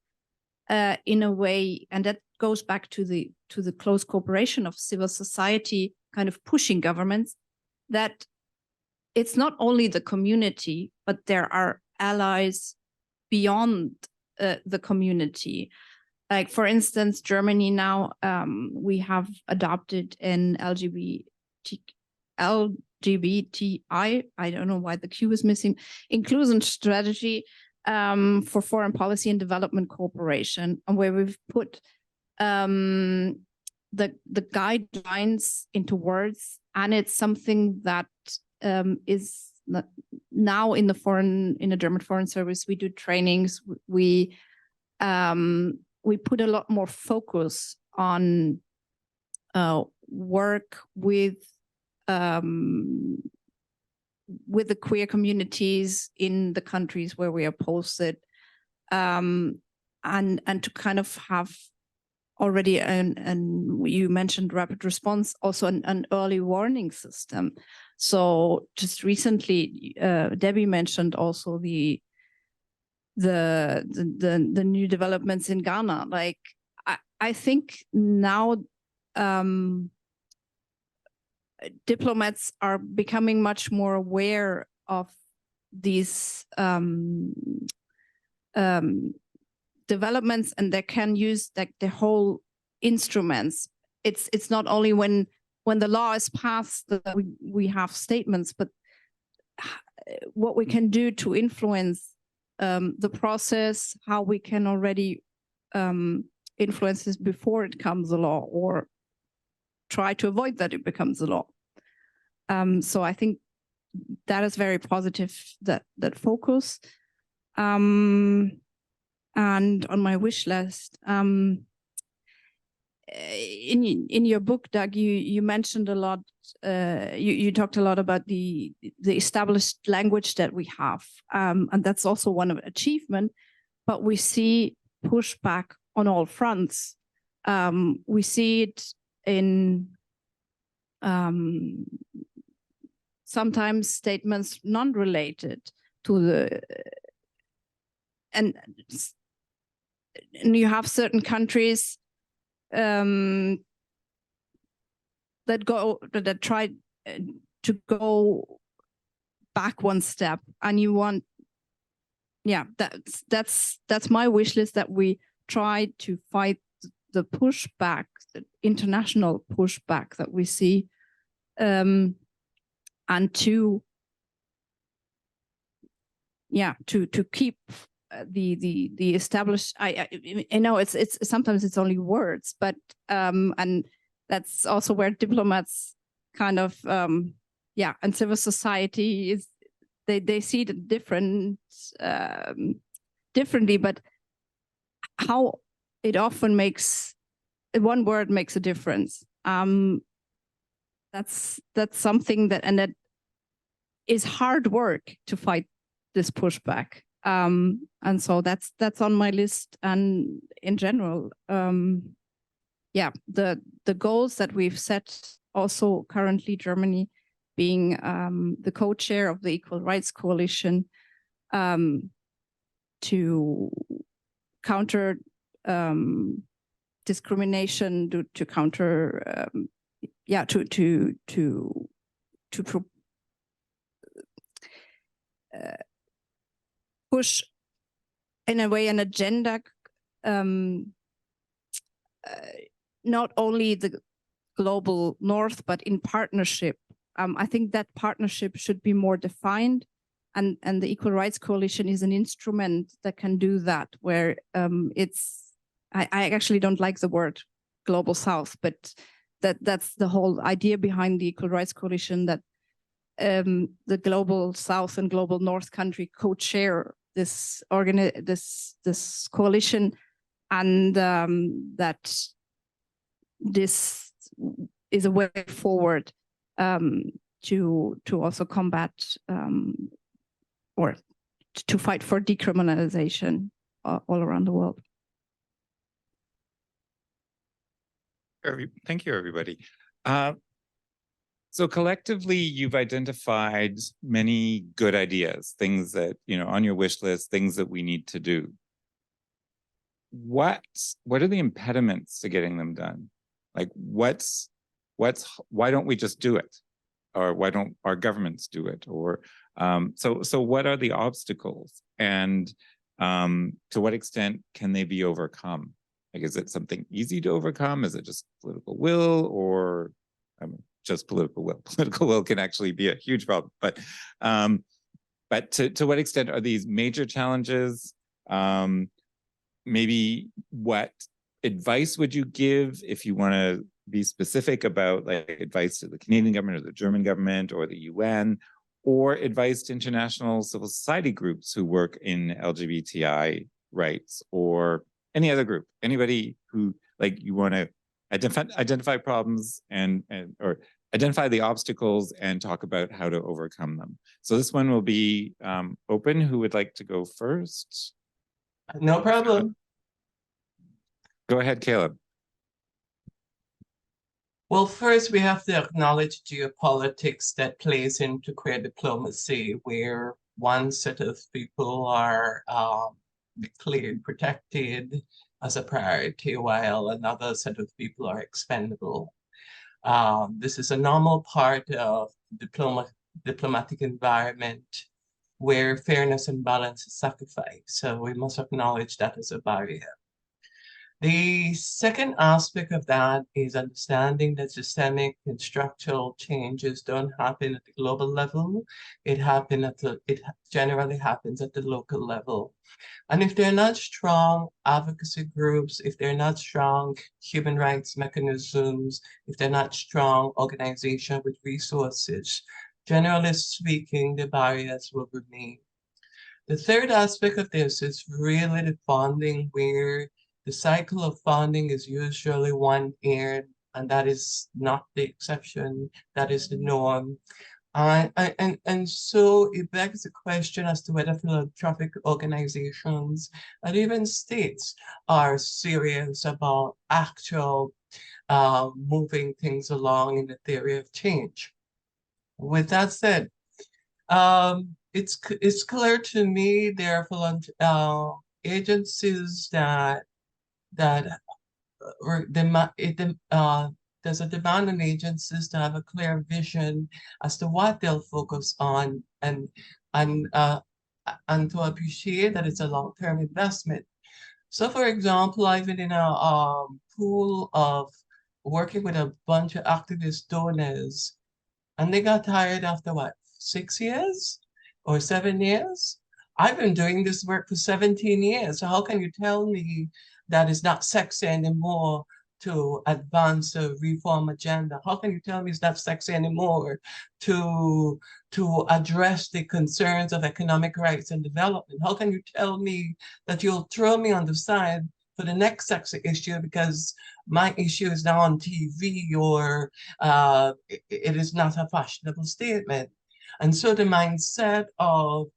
in a way, and that goes back to the close cooperation of civil society kind of pushing governments, that it's not only the community, but there are allies beyond the community. Like, for instance, Germany now, we have adopted an LGBTI, I don't know why the Q is missing, inclusion strategy for foreign policy and development cooperation, and where we've put the guidelines into words, and it's something that is now in the German Foreign Service. We do trainings. We put a lot more focus on work with the queer communities in the countries where we are posted, and to kind of have already, and you mentioned rapid response, also an early warning system. So just recently, Debbie mentioned also the new developments in Ghana. Like, I think now diplomats are becoming much more aware of these developments, and they can use like the whole instruments. It's not only when when the law is passed, we have statements, but what we can do to influence the process, how we can already influence this before it becomes a law, or try to avoid that it becomes a law. So I think that is very positive, that focus. And on my wish list, in your book, Doug, you mentioned a lot. You talked a lot about the established language that we have, and that's also one of achievement. But we see pushback on all fronts. We see it in sometimes statements non-related to the, and you have certain countries that try to go back one step, and you want, yeah, that's my wish list, that we try to fight the pushback, the international pushback that we see, and to keep the established. I know it's sometimes it's only words, but and that's also where diplomats kind of and civil society is, they see it differently, but how it often makes, one word makes a difference. That's something that is hard work to fight this pushback. And so that's on my list. And in general, the goals that we've set, also currently Germany being the co-chair of the Equal Rights Coalition, to counter discrimination, to counter push in a way an agenda, not only the global north, but in partnership. I think that partnership should be more defined, and the Equal Rights Coalition is an instrument that can do that, where I actually don't like the word global south, but that's the whole idea behind the Equal Rights Coalition, that the global south and global north country co-chair this coalition, and that this is a way forward to also combat or to fight for decriminalization all around the world. Thank you, everybody. So collectively, you've identified many good ideas, things that, on your wish list, things that we need to do. What are the impediments to getting them done? Like, why don't we just do it? Or why don't our governments do it? Or so what are the obstacles? And to what extent can they be overcome? Like, is it something easy to overcome? Is it just political will, or just political will? Political will can actually be a huge problem. But to what extent are these major challenges? Maybe what advice would you give, if you want to be specific about, like, advice to the Canadian government or the German government or the UN, or advice to international civil society groups who work in LGBTI rights, or any other group, anybody who, like, you want to identify problems or identify the obstacles and talk about how to overcome them. So this one will be open. Who would like to go first? No problem. Go ahead, Caleb. Well, first we have to acknowledge geopolitics that plays into queer diplomacy, where one set of people are declared protected as a priority, while another set of people are expendable. This is a normal part of diplomatic environment where fairness and balance is sacrificed. So we must acknowledge that as a barrier. The second aspect of that is understanding that systemic and structural changes don't happen at the global level. It generally happens at the local level. And if they're not strong advocacy groups, if they're not strong human rights mechanisms, if they're not strong organization with resources, generally speaking, the barriers will remain. The third aspect of this is really the funding, where the cycle of funding is usually 1 year, and that is not the exception, that is the norm. And so it begs the question as to whether philanthropic organizations and even states are serious about actual moving things along in the theory of change. With that said, it's clear to me there are agencies that there's a demand on agencies to have a clear vision as to what they'll focus on, and to appreciate that it's a long-term investment. So, for example, I've been in a pool of working with a bunch of activist donors, and they got tired after what, 6 years or 7 years? I've been doing this work for 17 years. So how can you tell me that it's not sexy anymore to advance a reform agenda? How can you tell me it's not sexy anymore to address the concerns of economic rights and development? How can you tell me that you'll throw me on the side for the next sexy issue because my issue is now on TV, or it is not a fashionable statement? And so the mindset of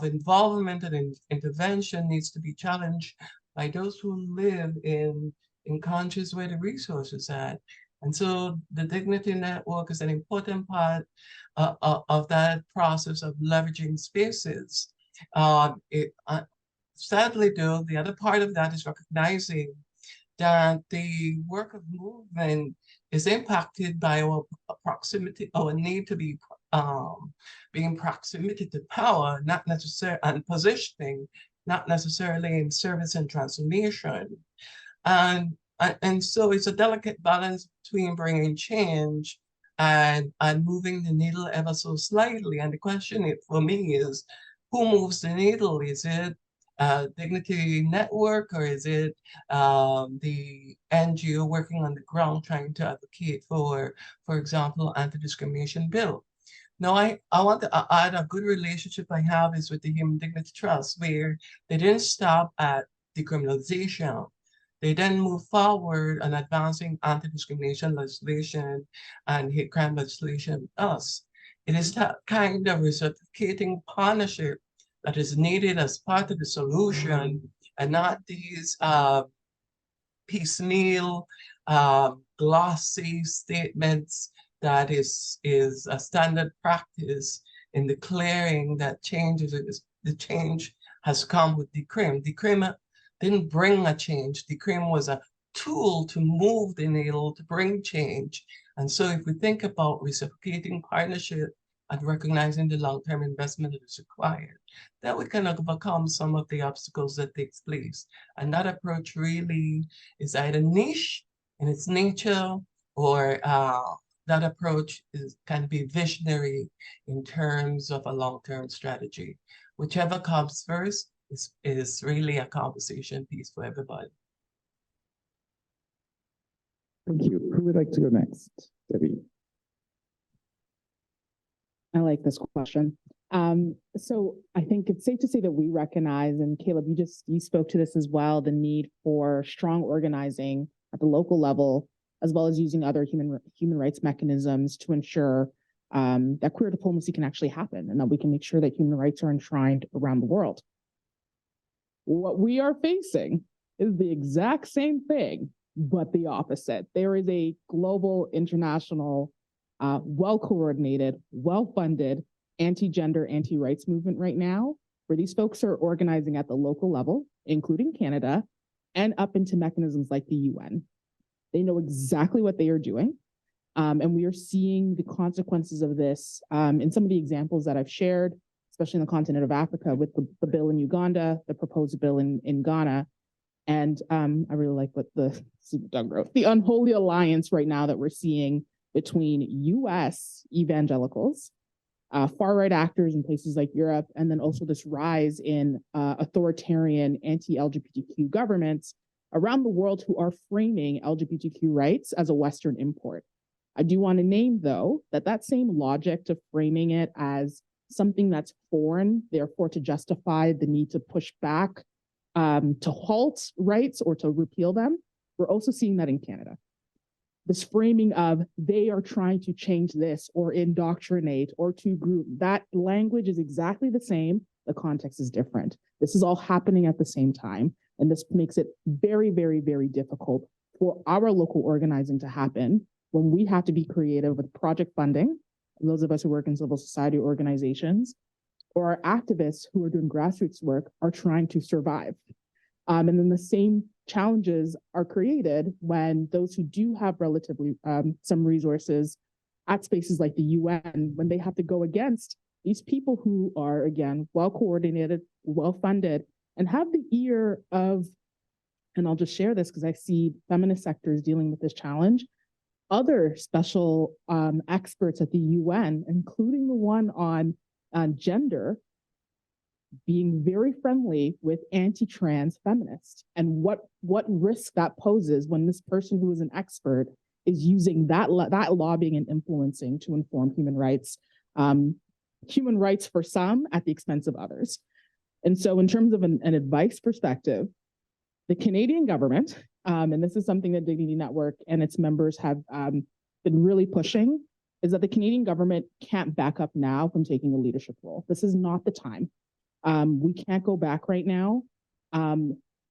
involvement and intervention needs to be challenged by those who live in countries where the resources are. And so the Dignity Network is an important part of that process of leveraging spaces. Sadly, though, the other part of that is recognizing that the work of movement is impacted by our proximity, our need to be being proximity to power, not necessarily, and positioning, not necessarily in service and transformation. And so it's a delicate balance between bringing change and moving the needle ever so slightly. And the question for me is, who moves the needle? Is it Dignity Network, or is it the NGO working on the ground trying to advocate for example, anti-discrimination bill? Now, I want to add a good relationship I have is with the Human Dignity Trust, where they didn't stop at decriminalization. They then moved forward on advancing anti-discrimination legislation and hate crime legislation with us. It is that kind of reciprocating partnership that is needed as part of the solution, and not these piecemeal, glossy statements that is a standard practice in declaring that the change has come with decrim. Decrim didn't bring a change. Decrim was a tool to move the needle, to bring change. And so if we think about reciprocating partnership and recognizing the long-term investment that is required, then we can overcome some of the obstacles that takes place. And that approach really is either niche in its nature, or that approach can be visionary in terms of a long-term strategy. Whichever comes first is really a conversation piece for everybody. Thank you. Who would like to go next? Debbie. I like this question. So I think it's safe to say that we recognize, and Caleb, you spoke to this as well, the need for strong organizing at the local level, as well as using other human rights mechanisms to ensure that queer diplomacy can actually happen, and that we can make sure that human rights are enshrined around the world. What we are facing is the exact same thing, but the opposite. There is a global, international, well-coordinated, well-funded anti-gender, anti-rights movement right now, where these folks are organizing at the local level, including Canada, and up into mechanisms like the UN. They know exactly what they are doing. And we are seeing the consequences of this in some of the examples that I've shared, especially in the continent of Africa with the bill in Uganda, the proposed bill in Ghana. And I really like what the Doug wrote, the unholy alliance right now that we're seeing between US evangelicals, far-right actors in places like Europe, and then also this rise in authoritarian anti-LGBTQ governments around the world who are framing LGBTQ rights as a Western import. I do want to name, though, that that same logic to framing it as something that's foreign, therefore to justify the need to push back, to halt rights or to repeal them, we're also seeing that in Canada. This framing of they are trying to change this or indoctrinate or to group, that language is exactly the same. The context is different. This is all happening at the same time. And this makes it very, very, very difficult for our local organizing to happen when we have to be creative with project funding, those of us who work in civil society organizations, or our activists who are doing grassroots work are trying to survive. And then the same challenges are created when those who do have relatively some resources at spaces like the UN, when they have to go against these people who are, again, well-coordinated, well-funded, and have the ear of, and I'll just share this because I see feminist sectors dealing with this challenge, other special experts at the UN, including the one on gender, being very friendly with anti-trans feminists, and what risk that poses when this person who is an expert is using that lobbying and influencing to inform human rights for some at the expense of others. And so in terms of an advice perspective, the Canadian government, and this is something that Dignity Network and its members have been really pushing, is that the Canadian government can't back up now from taking a leadership role. This is not the time. We can't go back right now.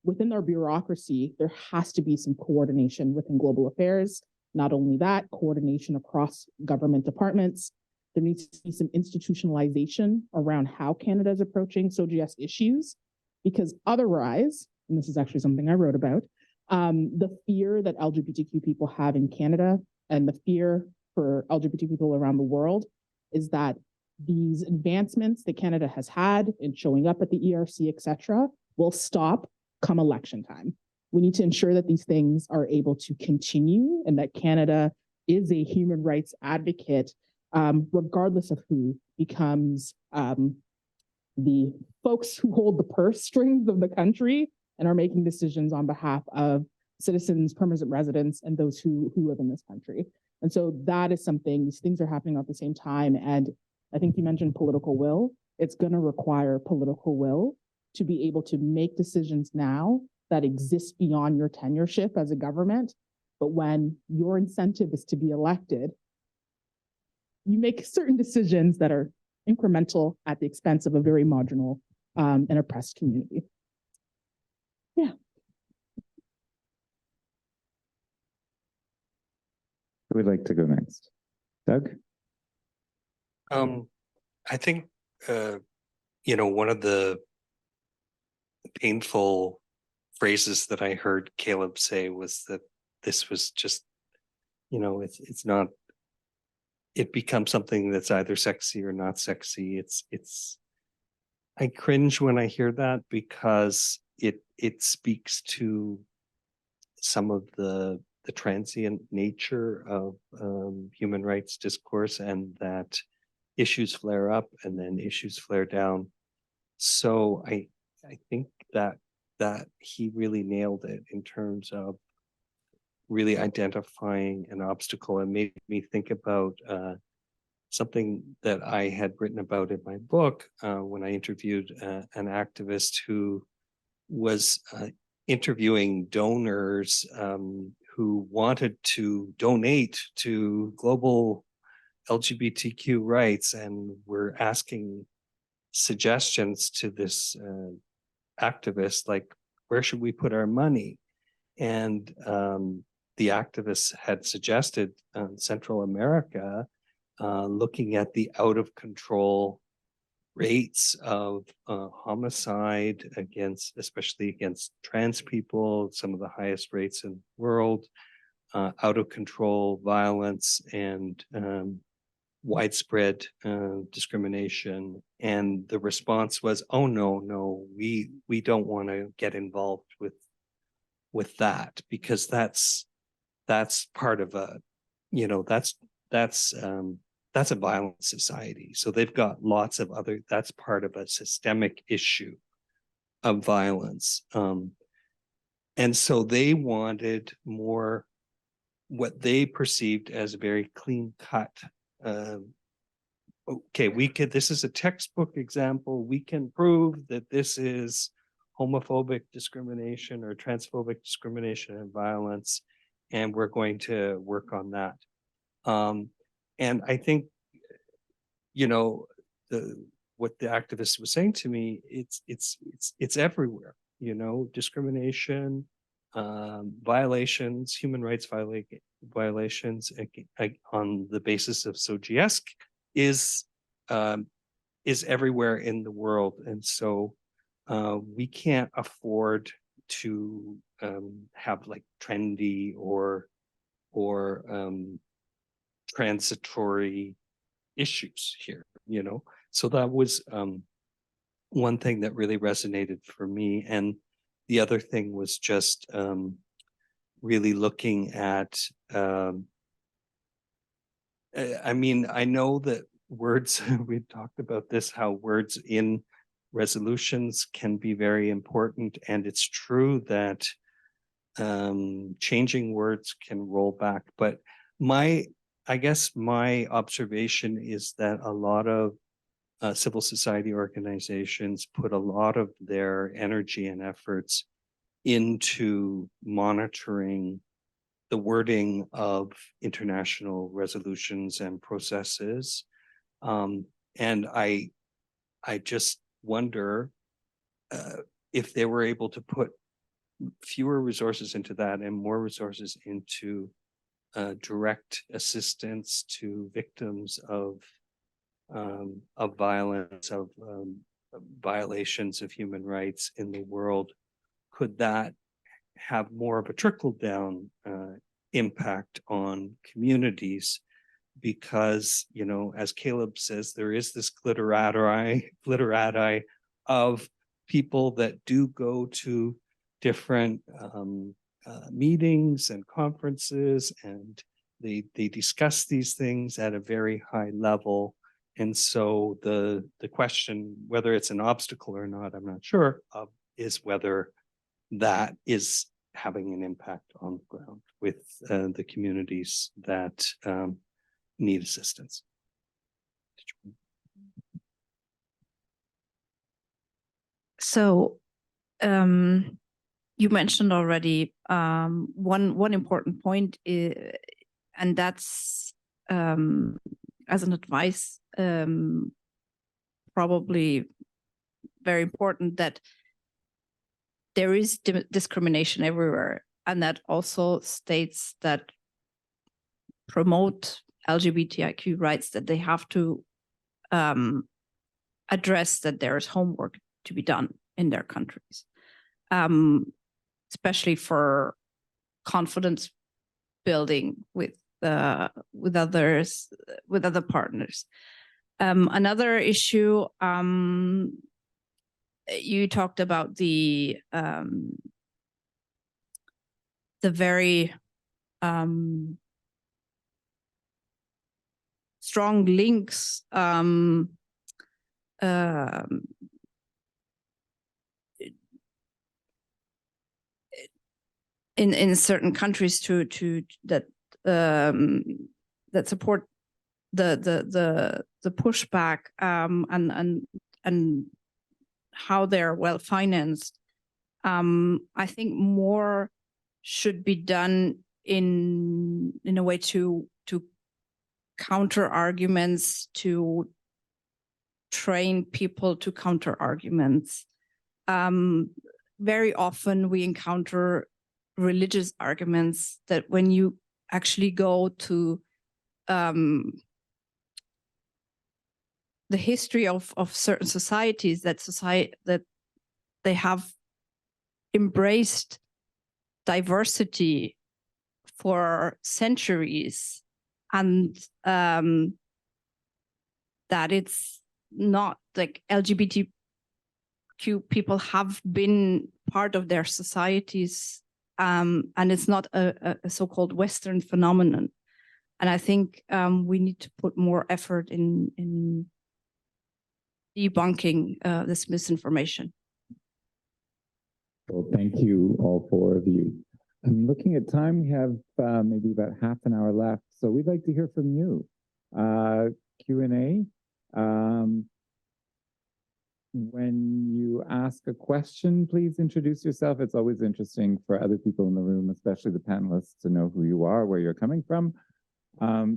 Within our bureaucracy, there has to be some coordination within global affairs. Not only that, coordination across government departments. There needs to be some institutionalization around how Canada is approaching SOGS issues, because otherwise, and this is actually something I wrote about, the fear that LGBTQ people have in Canada and the fear for LGBT people around the world is that these advancements that Canada has had in showing up at the ERC, et cetera, will stop come election time. We need to ensure that these things are able to continue and that Canada is a human rights advocate, regardless of who becomes the folks who hold the purse strings of the country and are making decisions on behalf of citizens, permanent residents, and those who live in this country. And so that is something, these things are happening at the same time. And I think you mentioned political will. It's going to require political will to be able to make decisions now that exist beyond your tenureship as a government. But when your incentive is to be elected, you make certain decisions that are incremental at the expense of a very marginal and oppressed community. Yeah. Who would like to go next? Doug? I think, one of the painful phrases that I heard Caleb say was that this was just, it's not, it becomes something that's either sexy or not sexy. I cringe when I hear that because it speaks to some of the transient nature of human rights discourse, and that issues flare up and then issues flare down. So I think that he really nailed it in terms of really identifying an obstacle, and made me think about something that I had written about in my book when I interviewed an activist who was interviewing donors who wanted to donate to global LGBTQ rights, and were asking suggestions to this activist, like, where should we put our money? And the activists had suggested Central America, looking at the out of control rates of homicide especially against trans people, some of the highest rates in the world, out of control violence and widespread discrimination. And the response was, oh, no, we don't want to get involved with with that, because that's part of a, you know, that's a violent society. So they've got lots of other, that's part of a systemic issue of violence. And so they wanted more what they perceived as a very clean cut. Okay, this is a textbook example. We can prove that this is homophobic discrimination or transphobic discrimination and violence, and we're going to work on that. And I think, you know, what the activist was saying to me, it's everywhere, you know, discrimination, violations, human rights violations on the basis of Sojiesk is everywhere in the world. And so we can't afford to have like trendy or transitory issues here, you know. So that was one thing that really resonated for me. And the other thing was just really looking at, I mean, I know that words, we talked about this, how words in resolutions can be very important. And it's true that changing words can roll back. But I guess my observation is that a lot of civil society organizations put a lot of their energy and efforts into monitoring the wording of international resolutions and processes. And I just wonder if they were able to put fewer resources into that and more resources into direct assistance to victims of violence, of violations of human rights in the world, could that have more of a trickle down impact on communities? Because, you know, as Caleb says, there is this glitterati of people that do go to different meetings and conferences, and they discuss these things at a very high level. And so the question, whether it's an obstacle or not, I'm not sure, is whether that is having an impact on the ground with the communities that need assistance. So you mentioned already one important point, and that's as an advice, probably very important, that there is discrimination everywhere, and that also states that promote LGBTIQ rights, that they have to address that there is homework to be done in their countries, especially for confidence building with others, with other partners. Another issue, you talked about the very strong links in certain countries to that that support the pushback, and how they're well financed. I think more should be done in a way to counter arguments, to train people to counter arguments. Very often we encounter religious arguments that when you actually go to the history of certain societies, that they have embraced diversity for centuries, and that it's not like LGBTQ people have been part of their societies and it's not a so-called Western phenomenon. And I think we need to put more effort in debunking this misinformation. Well, thank you, all four of you. I'm looking at time. We have maybe about half an hour left, so we'd like to hear from you. Q&A. When you ask a question, please introduce yourself. It's always interesting for other people in the room, especially the panelists, to know who you are, where you're coming from.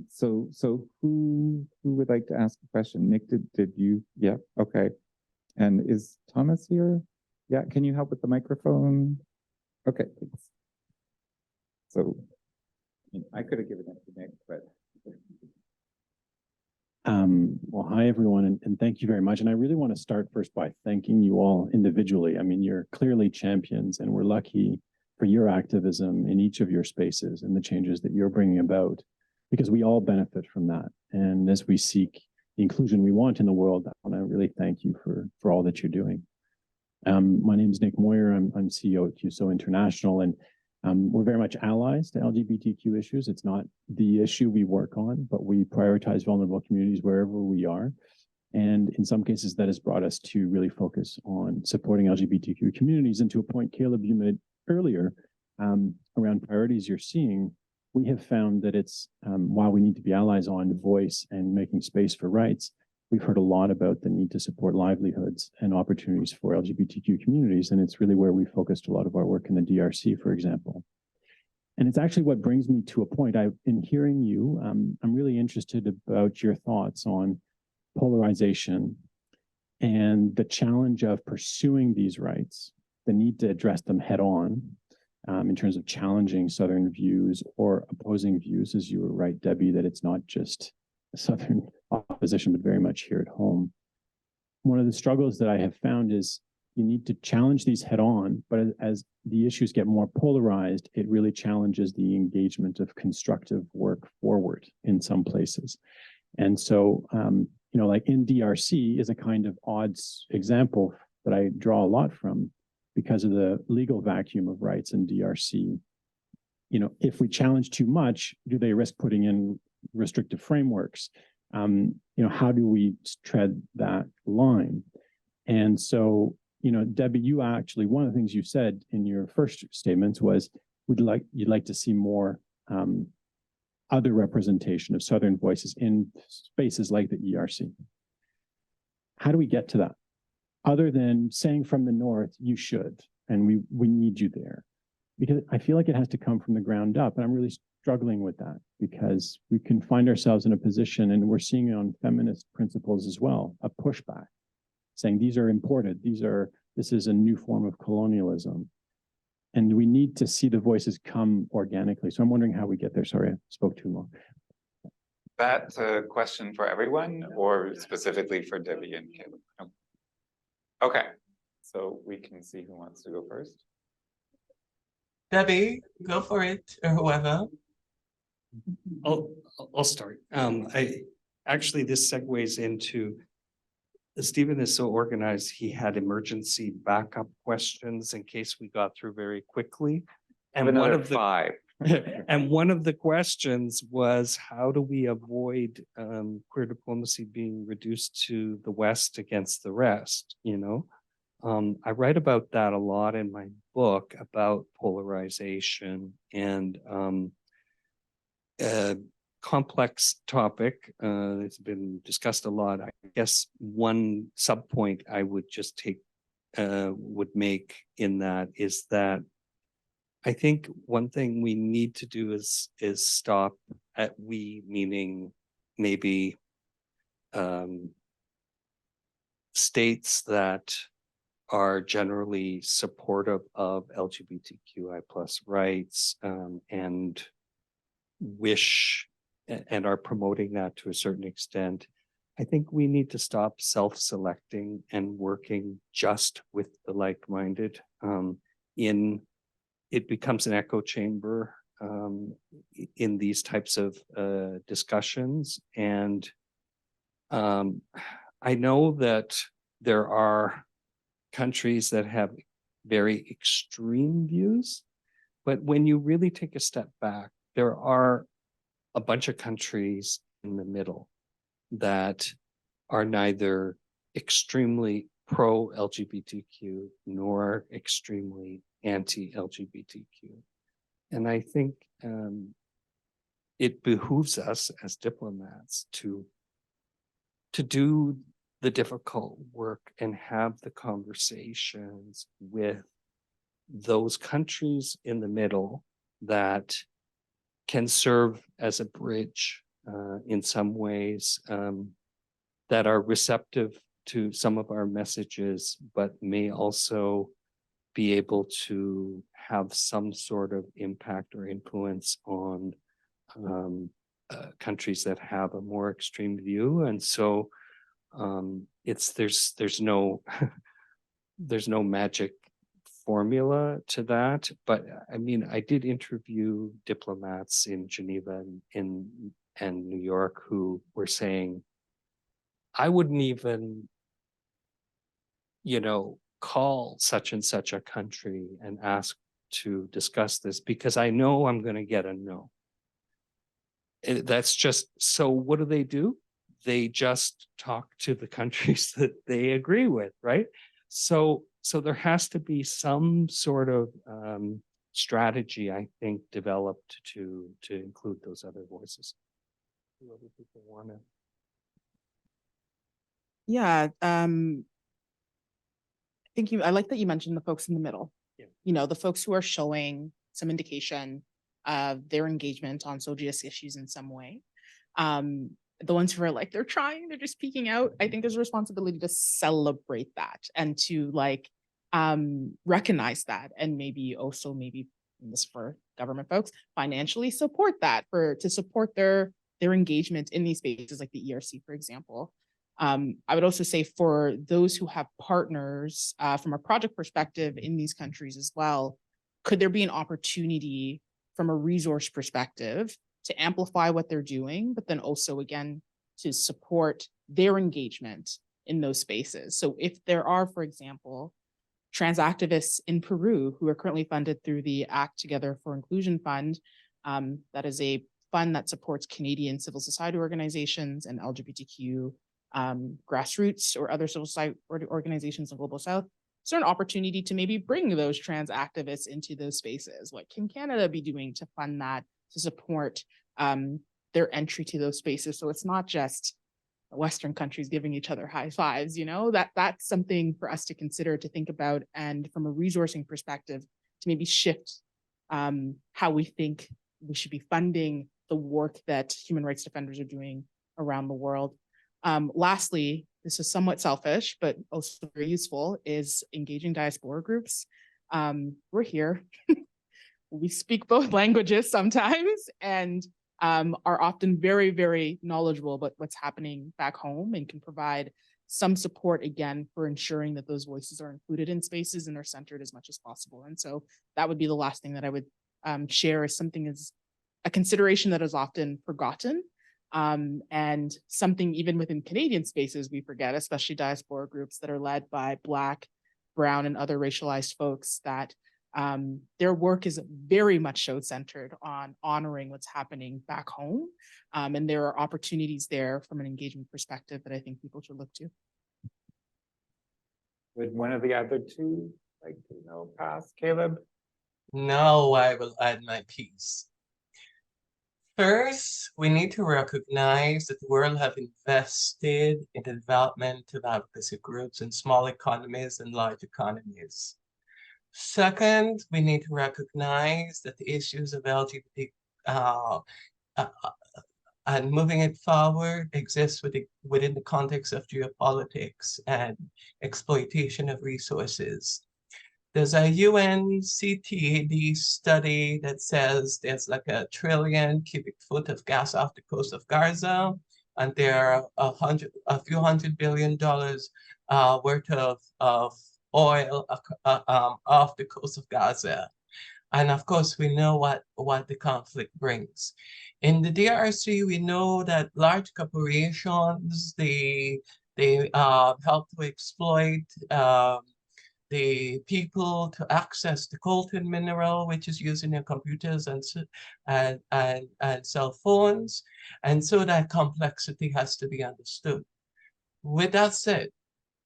So who would like to ask a question? Nick, did you? Yeah, okay. And is Thomas here? Yeah, can you help with the microphone? Okay, thanks. So, I could have given it to Nick, but. Well, hi, everyone, and thank you very much. And I really want to start first by thanking you all individually. I mean, you're clearly champions, and we're lucky for your activism in each of your spaces and the changes that you're bringing about, because we all benefit from that. And as we seek the inclusion we want in the world, I want to really thank you for all that you're doing. My name is Nick Moyer. I'm CEO at QSO International, and we're very much allies to LGBTQ issues. It's not the issue we work on, but we prioritize vulnerable communities wherever we are. And in some cases, that has brought us to really focus on supporting LGBTQ communities. And to a point Caleb, you made earlier around priorities you're seeing, we have found that it's, while we need to be allies on voice and making space for rights, we've heard a lot about the need to support livelihoods and opportunities for LGBTQ communities. And it's really where we focused a lot of our work in the DRC, for example. And it's actually what brings me to a point. In hearing you, I'm really interested about your thoughts on polarization and the challenge of pursuing these rights, the need to address them head on in terms of challenging Southern views or opposing views, as you were right, Debbie, that it's not just Southern opposition, but very much here at home. One of the struggles that I have found is you need to challenge these head on, but as the issues get more polarized, it really challenges the engagement of constructive work forward in some places. And so, like in DRC is a kind of odds example that I draw a lot from because of the legal vacuum of rights in DRC. If we challenge too much, do they risk putting in restrictive frameworks? How do we tread that line? And so, Debbie, you actually, one of the things you said in your first statements was you'd like to see more other representation of Southern voices in spaces like the ERC. How do we get to that? Other than saying from the North, you should, and we need you there. Because I feel like it has to come from the ground up. And I'm really struggling with that because we can find ourselves in a position, and we're seeing it on feminist principles as well, a pushback, saying these are imported, this is a new form of colonialism. And we need to see the voices come organically. So I'm wondering how we get there. Sorry, I spoke too long. That's a question for everyone or specifically for Debbie and Caleb? No. Okay, so we can see who wants to go first. Debbie, go for it, or whoever. I'll start. This segues into Stephen is so organized. He had emergency backup questions in case we got through very quickly. And one of the 5. And one of the questions was, how do we avoid queer diplomacy being reduced to the West against the rest? I write about that a lot in my book about polarization and a complex topic. It's been discussed a lot. I guess one subpoint I would just would make in that is that I think one thing we need to do is stop at we, meaning maybe states that are generally supportive of LGBTQI plus rights and wish and are promoting that to a certain extent. I think we need to stop self-selecting and working just with the like-minded. It becomes an echo chamber in these types of discussions. And I know that there are countries that have very extreme views But when you really take a step back, there are a bunch of countries in the middle that are neither extremely pro-LGBTQ nor extremely anti-LGBTQ. And I think it behooves us as diplomats to do the difficult work and have the conversations with those countries in the middle that can serve as a bridge in some ways, that are receptive to some of our messages, but may also be able to have some sort of impact or influence on countries that have a more extreme view. And so there's no there's no magic formula to that. But I mean, I did interview diplomats in Geneva and New York who were saying, I wouldn't even, call such and such a country and ask to discuss this because I know I'm going to get a no. That's just, so what do? They just talk to the countries that they agree with, right? So there has to be some sort of strategy, I think, developed to include those other voices. Do other people want to? Yeah, I like that you mentioned the folks in the middle. Yeah. The folks who are showing some indication of their engagement on social issues in some way. The ones who are like, they're trying, they're just speaking out. I think there's a responsibility to celebrate that and to recognize that, and maybe this for government folks, financially support that to support their engagement in these spaces like the ERC, for example. I would also say for those who have partners from a project perspective in these countries as well, could there be an opportunity from a resource perspective to amplify what they're doing, but then also, again, to support their engagement in those spaces? So if there are, for example, trans activists in Peru who are currently funded through the Act Together for Inclusion Fund, that is a fund that supports Canadian civil society organizations and LGBTQ grassroots or other civil society organizations in Global South, is there an opportunity to maybe bring those trans activists into those spaces? What can Canada be doing to fund that, to support their entry to those spaces? So it's not just Western countries giving each other high fives, that's something for us to consider, to think about, and from a resourcing perspective, to maybe shift how we think we should be funding the work that human rights defenders are doing around the world. Lastly, this is somewhat selfish, but also very useful, is engaging diaspora groups. We're here. We speak both languages sometimes and are often very, very knowledgeable about what's happening back home, and can provide some support, again, for ensuring that those voices are included in spaces and are centered as much as possible. And so that would be the last thing that I would share, as something as a consideration that is often forgotten. And something even within Canadian spaces we forget, especially diaspora groups that are led by Black, Brown, and other racialized folks, that their work is very much so centered on honoring what's happening back home. And there are opportunities there from an engagement perspective that I think people should look to. Would one of the other two like to pass, Caleb? No, I will add my piece. First, we need to recognize that the world have invested in the development of advocacy groups in small economies and large economies. Second, we need to recognize that the issues of LGBT and moving it forward exists within the context of geopolitics and exploitation of resources. There's a UNCTAD study that says there's like 1 trillion cubic foot of gas off the coast of Gaza, and there are a few $100 billion worth of oil off the coast of Gaza. And of course, we know what the conflict brings. In the DRC, we know that large corporations, they help to exploit the people to access the coltan mineral, which is used in your computers and cell phones. And so that complexity has to be understood. With that said,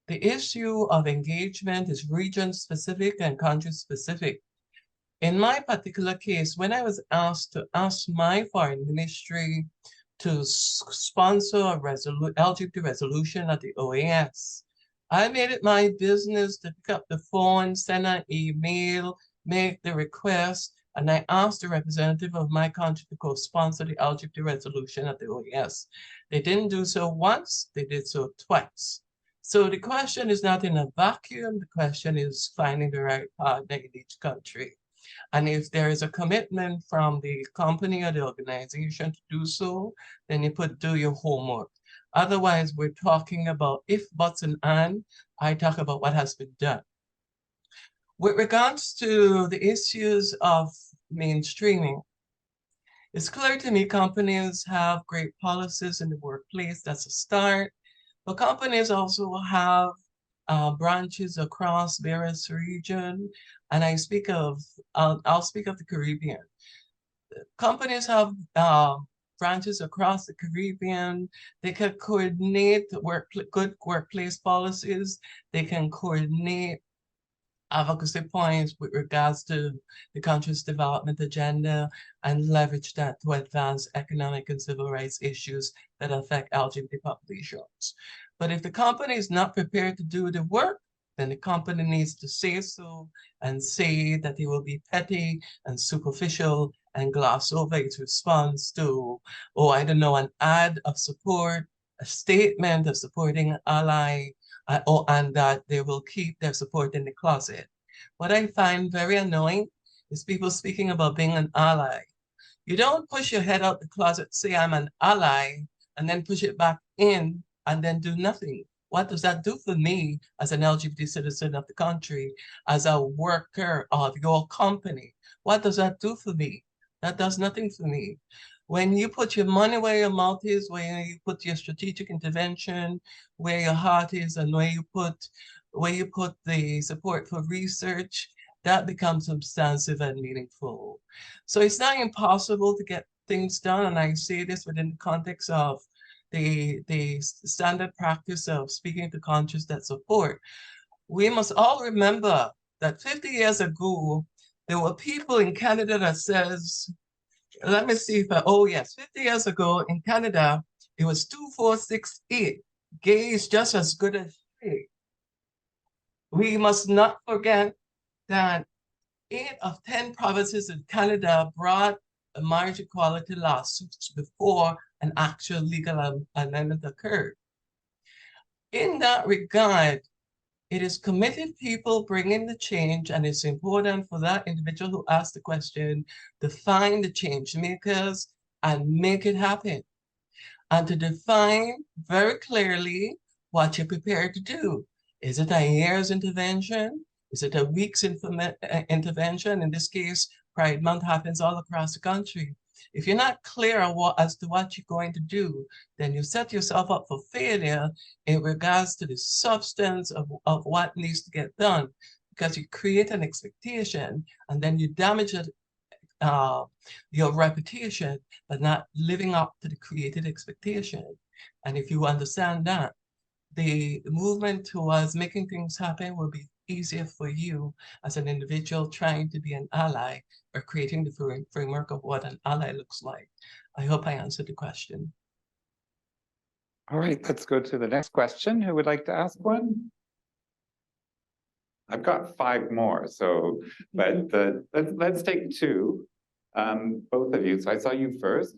the issue of engagement is region-specific and country-specific. In my particular case, when I was asked to ask my foreign ministry to sponsor a LGBT resolution at the OAS, I made it my business to pick up the phone, send an email, make the request, and I asked the representative of my country to co-sponsor the LGBT resolution at the OAS. They didn't do so once, they did so twice. So the question is not in a vacuum, the question is finding the right partner in each country. And if there is a commitment from the company or the organization to do so, then you do your homework. Otherwise, we're talking about if, buts, and I talk about what has been done. With regards to the issues of mainstreaming, it's clear to me companies have great policies in the workplace. That's a start. But companies also have branches across various regions. And I'll speak of the Caribbean. Companies have branches across the Caribbean. They can coordinate good workplace policies. They can coordinate advocacy points with regards to the country's development agenda and leverage that to advance economic and civil rights issues that affect LGBT populations. But if the company is not prepared to do the work, then the company needs to say so and say that it will be petty and superficial and gloss over its response to, oh, I don't know, an ad of support, a statement of supporting an ally, and that they will keep their support in the closet. What I find very annoying is people speaking about being an ally. You don't push your head out the closet, say I'm an ally, and then push it back in and then do nothing. What does that do for me as an LGBT citizen of the country, as a worker of your company? What does that do for me? That does nothing for me. When you put your money where your mouth is, where you put your strategic intervention, where your heart is, and where you put the support for research, that becomes substantive and meaningful. So it's not impossible to get things done, and I say this within the context of the standard practice of speaking to countries that support. We must all remember that 50 years ago, there were people in Canada that says, let me see if oh yes, 50 years ago in Canada, it was 2468. Gay is just as good as straight. We must not forget that 8 of 10 provinces in Canada brought a marriage equality lawsuits before an actual legal amendment occurred. In that regard, it is committed people bringing the change, and it's important for that individual who asked the question to find the change makers and make it happen, and to define very clearly what you're prepared to do. Is it a year's intervention? Is it a week's intervention? In this case, Pride Month happens all across the country. If you're not clear as to what you're going to do, then you set yourself up for failure in regards to the substance of what needs to get done, because you create an expectation and then you damage it, your reputation, but not living up to the created expectation. And if you understand that, the movement towards making things happen will be easier for you as an individual trying to be an ally or creating the framework of what an ally looks like. I hope I answered the question. All right, let's go to the next question. Who would like to ask one? I've got 5 more, so, but let's take 2, both of you. So I saw you first.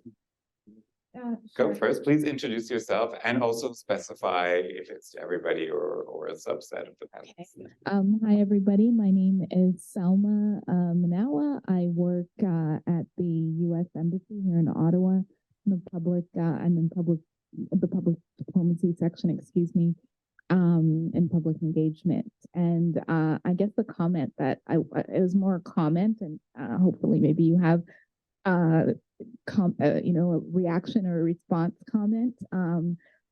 Go first. Please introduce yourself and also specify if it's to everybody or a subset of the panelists. Hi, everybody. My name is Selma Manawa. I work at the U.S. Embassy here in Ottawa. I'm in the public diplomacy section, in public engagement. And I guess the comment that it was more a comment, and hopefully maybe you have a reaction or a response comment.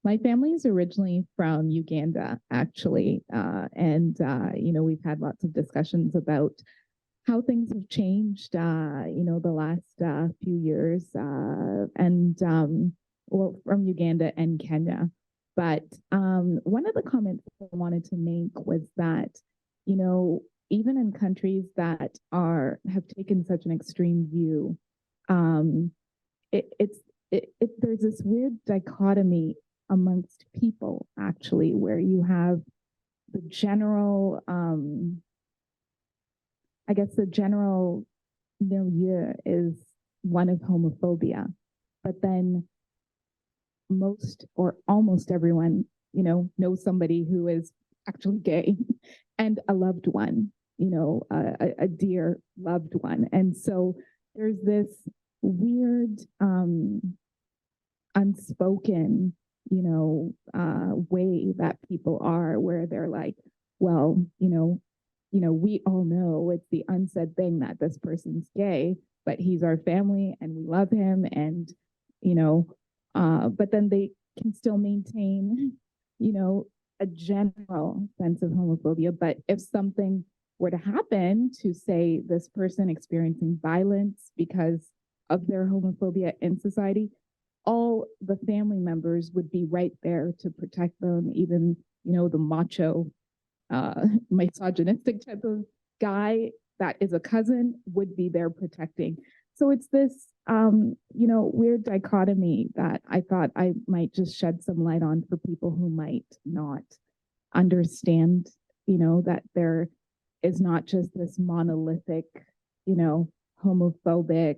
My family is originally from Uganda, actually. We've had lots of discussions about how things have changed, the last few years, from Uganda and Kenya. But one of the comments I wanted to make was that, even in countries that have taken such an extreme view, there's this weird dichotomy amongst people, actually, where you have the general, the general milieu is one of homophobia, but then most or almost everyone, knows somebody who is actually gay and a loved one, a dear loved one. And so there's this weird, unspoken, way that people are, where they're like, well, we all know it's the unsaid thing that this person's gay, but he's our family and we love him. And, but then they can still maintain, a general sense of homophobia. But if something were to happen to, say, this person experiencing violence because of their homophobia in society, all the family members would be right there to protect them. Even, the macho, misogynistic type of guy that is a cousin would be there protecting. So it's this, weird dichotomy that I thought I might just shed some light on for people who might not understand, that there is not just this monolithic, homophobic,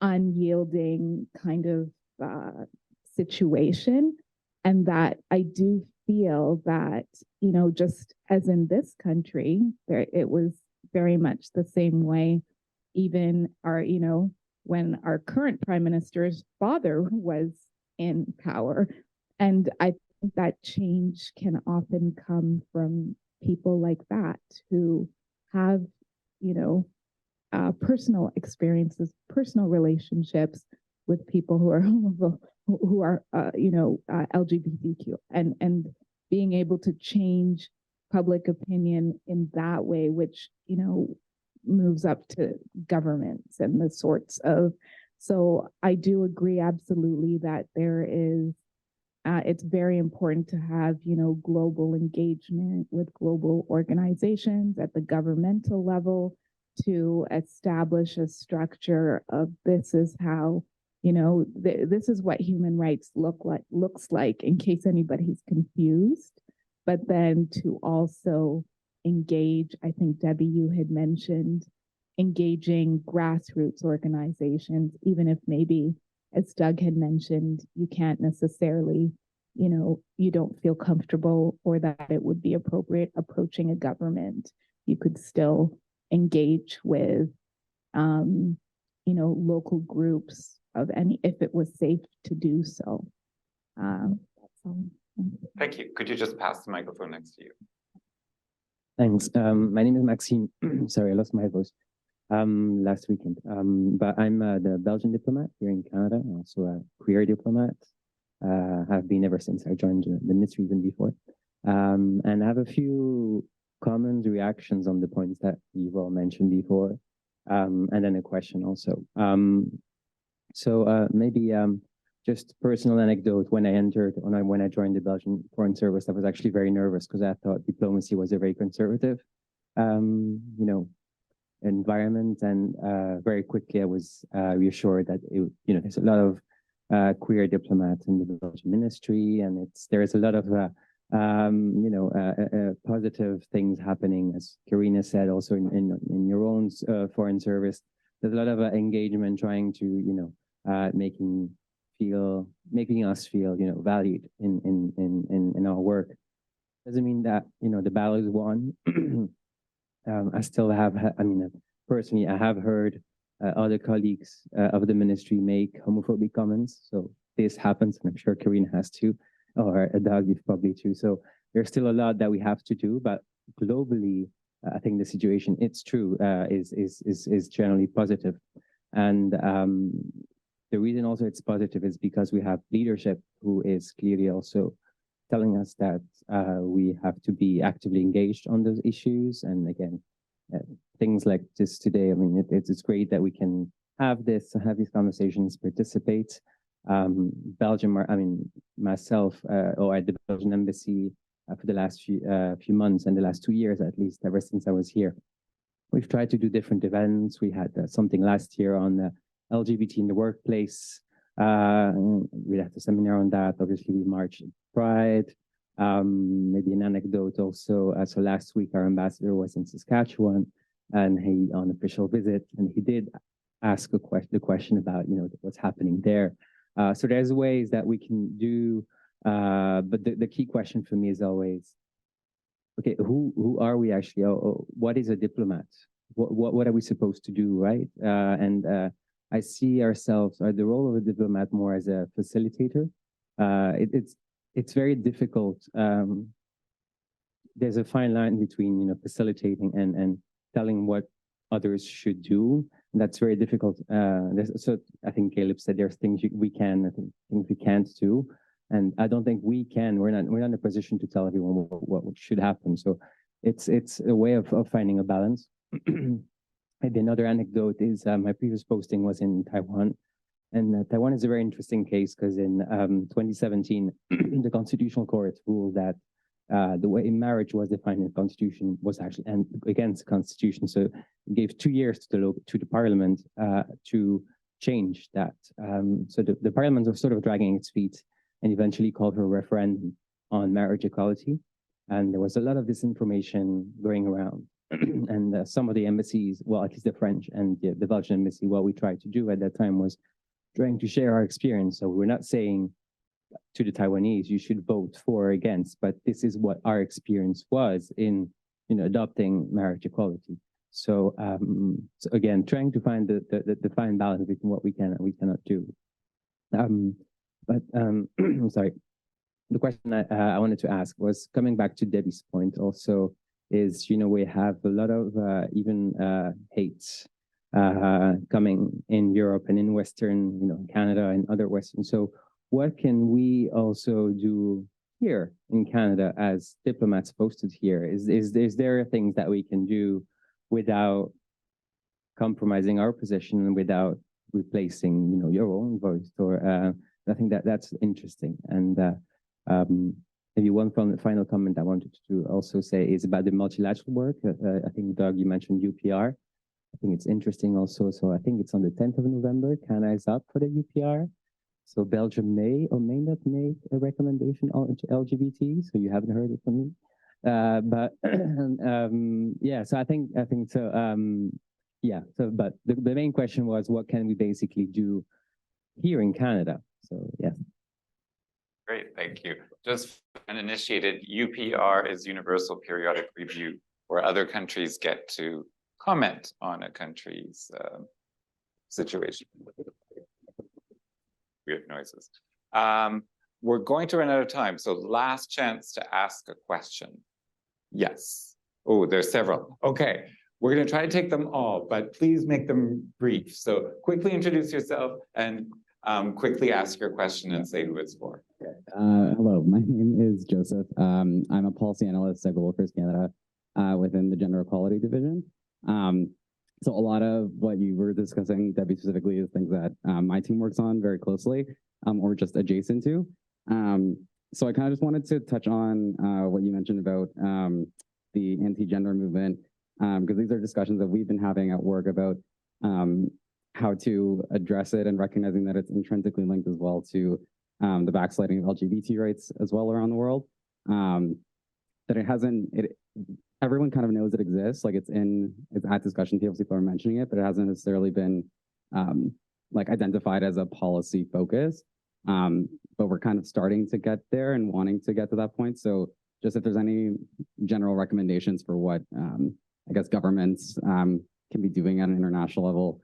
unyielding kind of situation. And that I do feel that, just as in this country, it was very much the same way, even when our current prime minister's father was in power. And I think that change can often come from people like that who have, personal experiences, personal relationships with people who are LGBTQ, and being able to change public opinion in that way, which moves up to governments and the sorts of. So I do agree absolutely that there is. It's very important to have global engagement with global organizations at the governmental level to establish a structure of this is how. This is what human rights looks like, in case anybody's confused. But then to also engage, I think Debbie, you had mentioned engaging grassroots organizations, even if maybe, as Doug had mentioned, you can't necessarily, you don't feel comfortable or that it would be appropriate approaching a government. You could still engage with, local groups of any, if it was safe to do so. That's all. Thank you. Could you just pass the microphone next to you? Thanks. My name is Maxime. Sorry, I lost my voice last weekend. But I'm the Belgian diplomat here in Canada, also a queer diplomat. Have been ever since I joined the ministry, even before. And I have a few comments, reactions on the points that you've all mentioned before, and then a question also. Maybe just personal anecdote. When I joined the Belgian Foreign Service, I was actually very nervous because I thought diplomacy was a very conservative, environment, and very quickly I was reassured that there's a lot of queer diplomats in the Belgian ministry, and there's a lot of positive things happening, as Karina said, also in your own foreign service. There's a lot of engagement trying to making us feel valued in our work. Doesn't mean that the battle is won. I still have, personally, I have heard other colleagues of the ministry make homophobic comments. So this happens, and I'm sure Karina has too, or Doug, you've probably too. So there's still a lot that we have to do, but globally, I think the situation, it's true, is generally positive. And the reason also it's positive is because we have leadership who is clearly also telling us that we have to be actively engaged on those issues. And again, things like this today, I mean, it's great that we can have these conversations, participate. Belgium, I mean, myself, or at the Belgian embassy for the last few months and the last 2 years, at least, ever since I was here, we've tried to do different events. We had something last year on the LGBT in the workplace. We had a seminar on that. Obviously, we marched at Pride. Maybe an anecdote also. So last week, our ambassador was in Saskatchewan, and he on official visit, and he did ask the question about what's happening there. So there's ways that we can do, but the key question for me is always, okay, who are we actually? What is a diplomat? What are we supposed to do, right? I see ourselves, or the role of a diplomat, more as a facilitator. It's very difficult. There's a fine line between facilitating and telling what others should do. And that's very difficult. So I think Caleb said there's things we can, I think things we can't do. And I don't think we can. We're not in a position to tell everyone what should happen. So it's a way of finding a balance. Maybe another anecdote is my previous posting was in Taiwan. And Taiwan is a very interesting case because in 2017, the Constitutional Court ruled that the way marriage was defined in the Constitution was actually against the Constitution. So it gave 2 years to the Parliament to change that. So the Parliament was sort of dragging its feet and eventually called for a referendum on marriage equality. And there was a lot of disinformation going around. And some of the embassies, well, at least the French and the Belgian embassy, what we tried to do at that time was trying to share our experience. So we're not saying to the Taiwanese, you should vote for or against, but this is what our experience was in adopting marriage equality. So, so again, trying to find the fine balance between what we can and we cannot do. Sorry, the question I wanted to ask was coming back to Debbie's point also is, we have a lot of even hate coming in Europe and in Western, Canada and other Western. So what can we also do here in Canada as diplomats posted here? Is there things that we can do without compromising our position and without replacing, your own voice? Or I think that's interesting. And maybe one final comment I wanted to also say is about the multilateral work. I think, Doug, you mentioned UPR. I think it's interesting also. So I think it's on the 10th of November. Canada is up for the UPR. So Belgium may or may not make a recommendation on LGBT. So you haven't heard it from me. Yeah, so I think so. Yeah, so but the main question was, what can we basically do here in Canada? So yeah. Great, thank you. Just uninitiated, UPR is Universal Periodic Review, where other countries get to comment on a country's situation. Weird noises. We're going to run out of time, so last chance to ask a question. Yes. Oh, there's several. Okay, we're going to try to take them all, but please make them brief. So quickly introduce yourself and quickly ask your question and say who it's for. Hello, my name is Joseph. I'm a policy analyst at Global Affairs Canada within the Gender Equality Division. So a lot of what you were discussing, Debbie, specifically, is things that my team works on very closely or just adjacent to. So I kind of just wanted to touch on what you mentioned about the anti-gender movement, because these are discussions that we've been having at work about how to address it and recognizing that it's intrinsically linked as well to the backsliding of LGBT rights as well around the world. That it hasn't, everyone kind of knows it exists, like it's at discussion tables, people are mentioning it, but it hasn't necessarily been like identified as a policy focus. But we're kind of starting to get there and wanting to get to that point. So just if there's any general recommendations for what I guess governments can be doing at an international level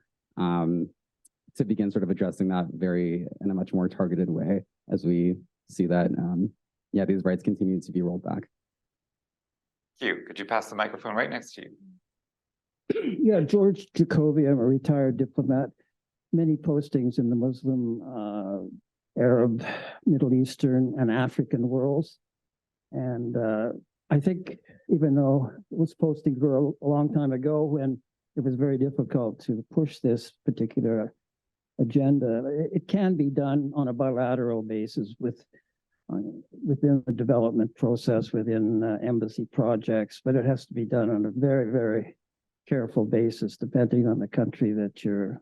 to begin sort of addressing that in a much more targeted way as we see that, yeah, these rights continue to be rolled back. Thank you. Could you pass the microphone right next to you? Yeah, George Jacoby, I'm a retired diplomat. many postings in the Muslim, Arab, Middle Eastern, and African worlds. And I think even though those postings were a long time ago when it was very difficult to push this particular agenda, it can be done on a bilateral basis within the development process, within embassy projects, but it has to be done on a very, very careful basis, depending on the country that you're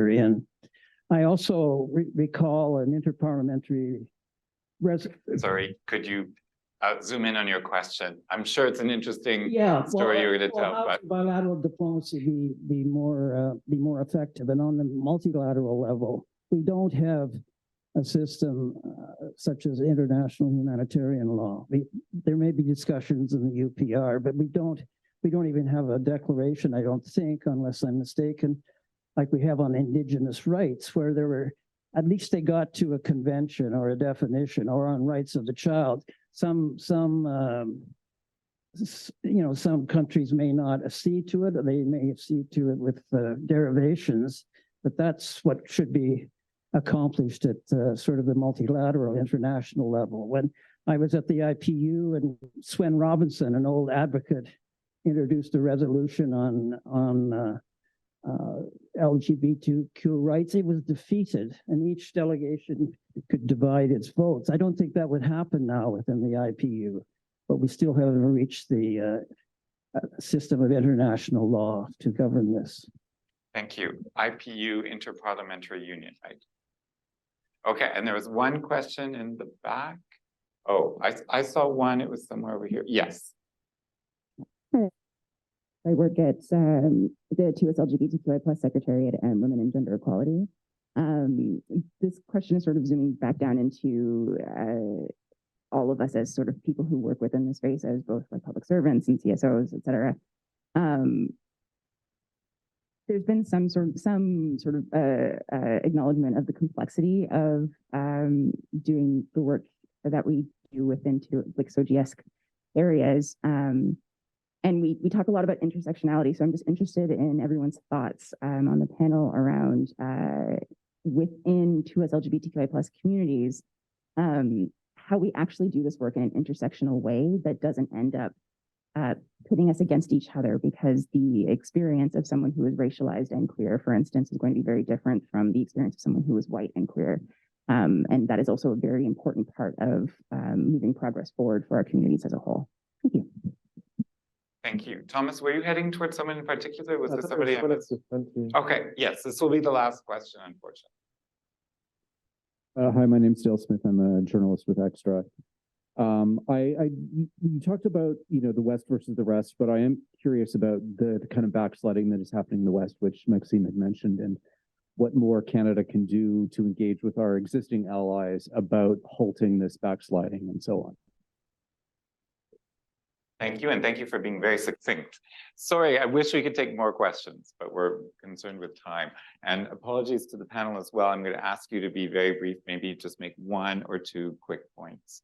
in. I also recall an interparliamentary. Sorry, could you zoom in on your question? I'm sure it's an interesting story you're going to tell. How But can bilateral diplomacy be more effective? And on the multilateral level, we don't have a system such as international humanitarian law. There may be discussions in the UPR, but we don't even have a declaration, I don't think, unless I'm mistaken, like we have on indigenous rights, where there were, at least they got to a convention or a definition, or on rights of the child. Some countries may not accede to it, or they may accede to it with derivations, but that's what should be accomplished at sort of the multilateral international level. When I was at the IPU, and Swen Robinson, an old advocate, introduced a resolution on LGBTQ rights, it was defeated, and each delegation could divide its votes. I don't think that would happen now within the IPU, but we still haven't reached the system of international law to govern this. thank you. IPU, Interparliamentary Union, right? Okay, and there was one question in the back. Oh, I saw one. It was somewhere over here. Yes. I work at the TUS LGBTQI plus Secretariat and Women and Gender Equality. This question is sort of zooming back down into all of us as sort of people who work within the space as both like public servants and CSOs, et cetera. There's been some sort of acknowledgement of the complexity of doing the work that we do within like SOGIESC areas. And we talk a lot about intersectionality, so I'm just interested in everyone's thoughts on the panel around within TUS LGBTQI plus communities, how we actually do this work in an intersectional way that doesn't end up pitting us against each other, because the experience of someone who is racialized and queer, for instance, is going to be very different from the experience of someone who is white and queer. And that is also a very important part of moving progress forward for our communities as a whole. Thank you. Thank you. Thomas, were you heading towards someone in particular? Was there somebody else? Okay, yes, this will be the last question, unfortunately. Hi, my name's Dale Smith. I'm a journalist with Extra. You talked about, the West versus the rest, but I am curious about the kind of backsliding that is happening in the West, which Maxime had mentioned, and what more Canada can do to engage with our existing allies about halting this backsliding and so on. Thank you, and thank you for being very succinct. Sorry, I wish we could take more questions, but we're concerned with time. And apologies to the panel as well. I'm going to ask you to be very brief, maybe just make one or two quick points.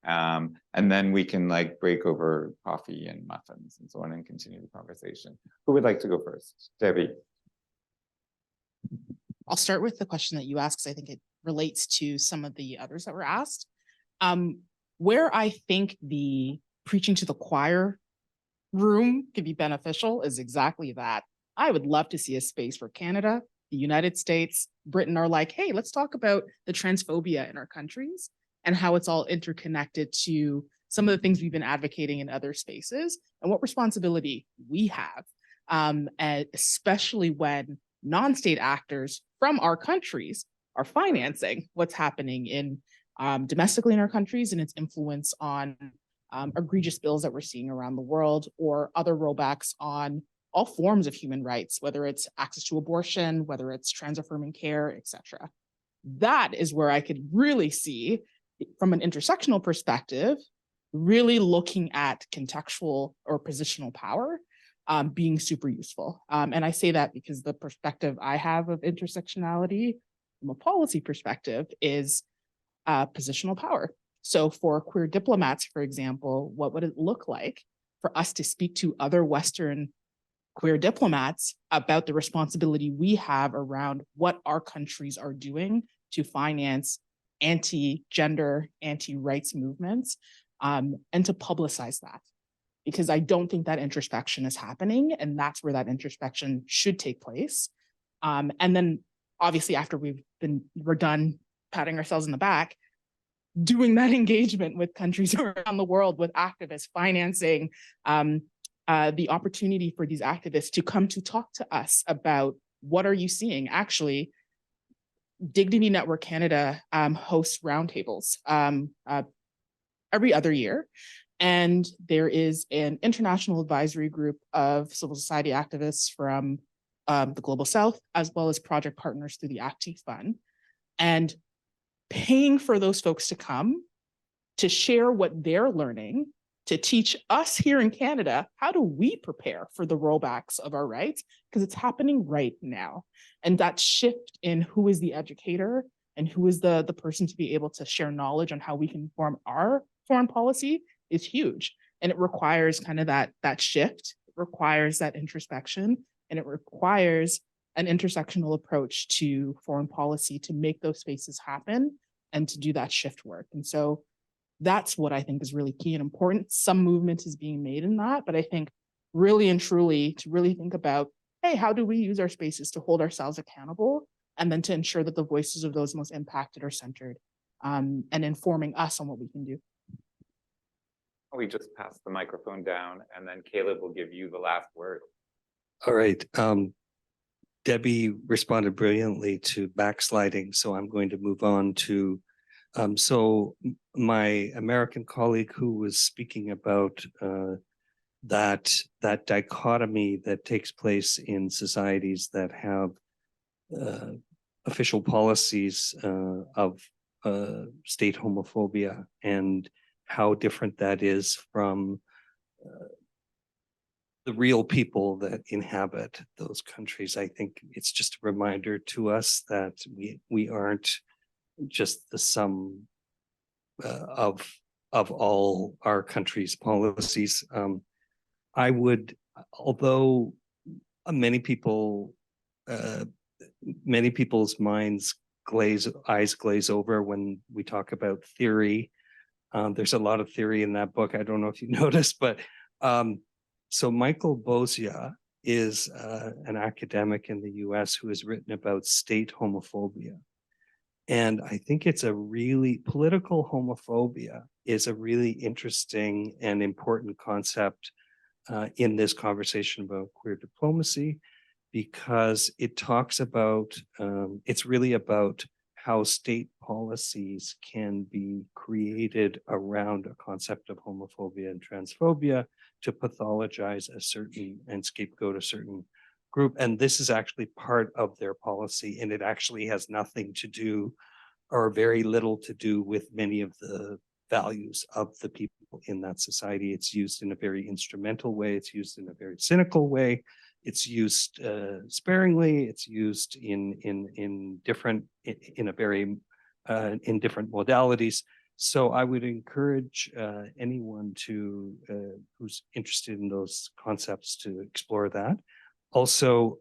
And then we can break over coffee and muffins and so on and continue the conversation. Who would like to go first? Debbie. I'll start with the question that you asked, because I think it relates to some of the others that were asked. Where I think the preaching to the choir room could be beneficial is exactly that. I would love to see a space where Canada, the United States, Britain are like, hey, let's talk about the transphobia in our countries and how it's all interconnected to some of the things we've been advocating in other spaces and what responsibility we have, and especially when non-state actors from our countries are financing what's happening in domestically in our countries and its influence on egregious bills that we're seeing around the world, or other rollbacks on all forms of human rights, whether it's access to abortion, whether it's trans-affirming care, etc. That is where I could really see, from an intersectional perspective, really looking at contextual or positional power being super useful. And I say that because the perspective I have of intersectionality from a policy perspective is positional power. So for queer diplomats, for example, what would it look like for us to speak to other Western queer diplomats about the responsibility we have around what our countries are doing to finance anti-gender, anti-rights movements, and to publicize that. Because I don't think that introspection is happening, and that's where that introspection should take place. And then obviously after we're done patting ourselves in the back, doing that engagement with countries around the world, with activists, financing the opportunity for these activists to come to talk to us about what are you seeing. Actually, Dignity Network Canada hosts roundtables every other year. And there is an international advisory group of civil society activists from the Global South, as well as project partners through the Active Fund. And paying for those folks to come to share what they're learning, to teach us here in Canada, how do we prepare for the rollbacks of our rights? Because it's happening right now. And that shift in who is the educator and who is the person to be able to share knowledge on how we can form our foreign policy is huge. And it requires kind of that shift, it requires that introspection, and it requires an intersectional approach to foreign policy to make those spaces happen and to do that shift work. And so that's what I think is really key and important. Some movement is being made in that, but I think really and truly to really think about, hey, how do we use our spaces to hold ourselves accountable, and then to ensure that the voices of those most impacted are centered, and informing us on what we can do. We just pass the microphone down, and then Caleb will give you the last word. All right. Debbie responded brilliantly to backsliding, so I'm going to move on to so my American colleague who was speaking about that dichotomy that takes place in societies that have official policies of state homophobia, and how different that is from the real people that inhabit those countries. I think it's just a reminder to us that we aren't just the sum of all our country's policies. I would, although many people's minds eyes glaze over when we talk about theory. There's a lot of theory in that book. I don't know if you noticed, but so Michael Bozia is an academic in the US who has written about state homophobia. And I think it's a really, political homophobia is a really interesting and important concept in this conversation about queer diplomacy, because it talks about, it's really about how state policies can be created around a concept of homophobia and transphobia to pathologize a certain and scapegoat a certain group. And this is actually part of their policy, and it actually has nothing to do, or very little to do, with many of the values of the people in that society. It's used in a very instrumental way. It's used in a very cynical way. It's used sparingly. It's used in different modalities. So I would encourage anyone to who's interested in those concepts to explore that. Also,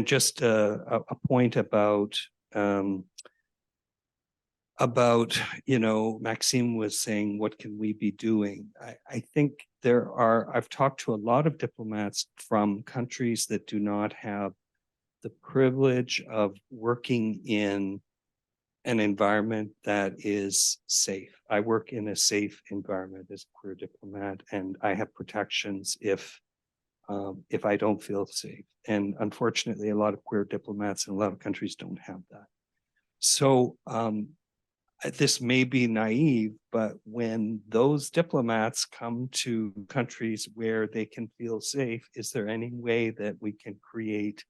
just a point about Maxime was saying, what can we be doing? I think I've talked to a lot of diplomats from countries that do not have the privilege of working in an environment that is safe. I work in a safe environment as a queer diplomat, and I have protections if I don't feel safe. And unfortunately, a lot of queer diplomats in a lot of countries don't have that. So this may be naive, but when those diplomats come to countries where they can feel safe, is there any way that we can create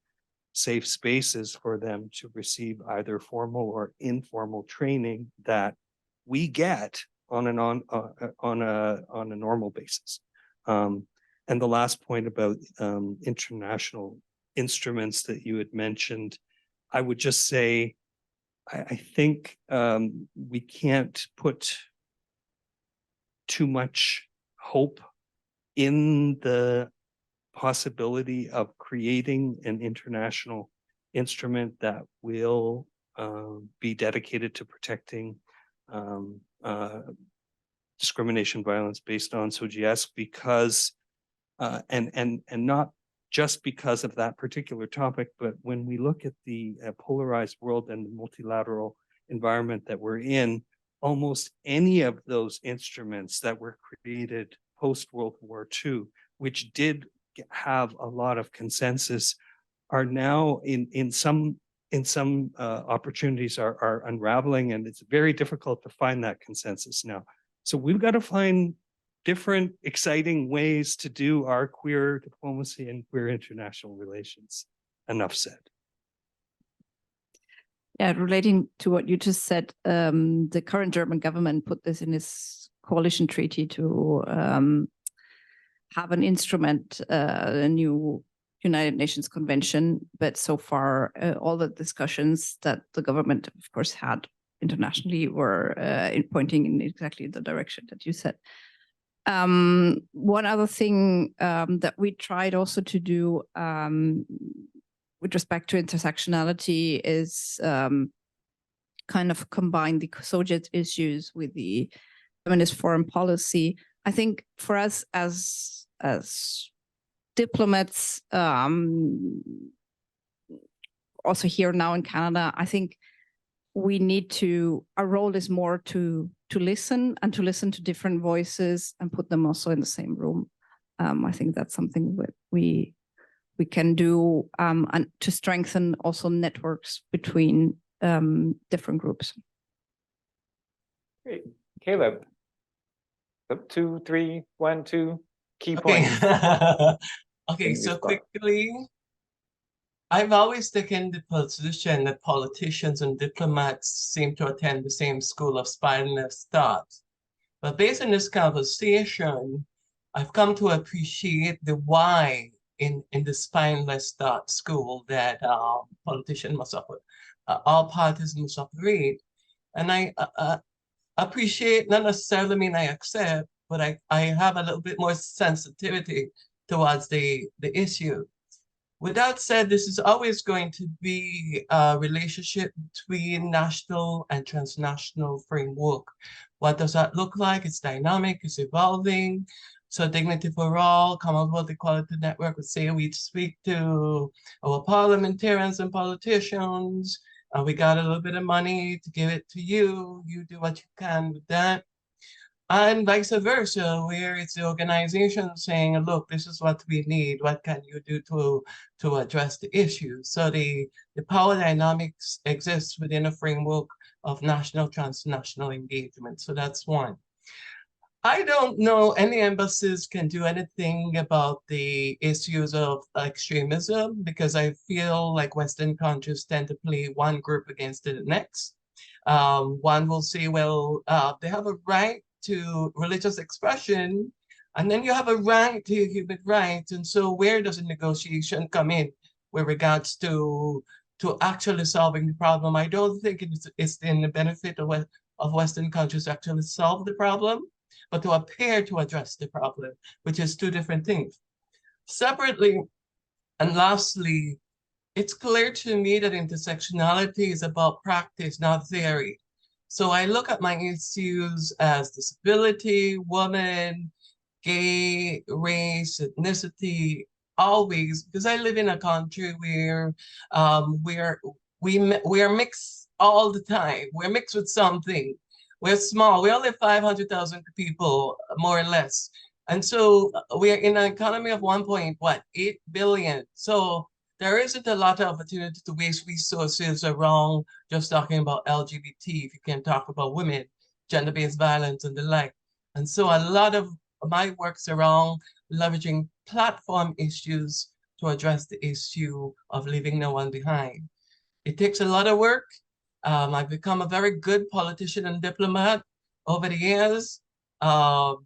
safe spaces for them to receive either formal or informal training that we get on a normal basis? And the last point about international instruments that you had mentioned, I would just say, I think we can't put too much hope in the possibility of creating an international instrument that will be dedicated to protecting discrimination, violence based on SOGS, because and not just because of that particular topic, but when we look at the polarized world and the multilateral environment that we're in, almost any of those instruments that were created post-World War II, which did have a lot of consensus, are now in some opportunities are unraveling, and it's very difficult to find that consensus now. So we've got to find different exciting ways to do our queer diplomacy and queer international relations. Enough said. Yeah, relating to what you just said, the current German government put this in its coalition treaty to have an instrument, a new United Nations Convention, but so far all the discussions that the government, of course, had internationally were pointing in exactly the direction that you said. One other thing that we tried also to do with respect to intersectionality is kind of combine the Soviet issues with the feminist foreign policy. I think for us as diplomats, also here now in Canada, I think we need to, our role is more to listen and to listen to different voices and put them also in the same room. I think that's something that we can do and to strengthen also networks between different groups. Great. Caleb. 2, 3, 1, 2 key points. Okay, so quickly, I've always taken the position that politicians and diplomats seem to attend the same school of spineless thought. But based on this conversation, I've come to appreciate the why in the spineless thought school that politicians must operate, all parties must operate. And I appreciate, not necessarily mean I accept, but I have a little bit more sensitivity towards the issue. With that said, this is always going to be a relationship between national and transnational framework. What does that look like? It's dynamic, it's evolving. So Dignity for All, Commonwealth Equality Network would say we speak to our parliamentarians and politicians, and we got a little bit of money to give it to you. You do what you can with that. And vice versa, where it's the organization saying, look, this is what we need. What can you do to address the issue? So the power dynamics exists within a framework of national, transnational engagement. So that's one. I don't know any embassies can do anything about the issues of extremism, because I feel like Western countries tend to play one group against the next. One will say, well, they have a right to religious expression, and then you have a right to human rights. And so where does a negotiation come in with regards to actually solving the problem? I don't think it's in the benefit of Western countries to actually solve the problem, but to appear to address the problem, which is two different things. Separately, and lastly, it's clear to me that intersectionality is about practice, not theory. So I look at my issues as disability, woman, gay, race, ethnicity, always, because I live in a country where we are mixed all the time. We're mixed with something. We're small. We only have 500,000 people, more or less. And so we are in an economy of 1.8 billion. So there isn't a lot of opportunity to waste resources around just talking about LGBT, if you can talk about women, gender-based violence and the like. And so a lot of my work's around leveraging platform issues to address the issue of leaving no one behind. It takes a lot of work. I've become a very good politician and diplomat over the years. But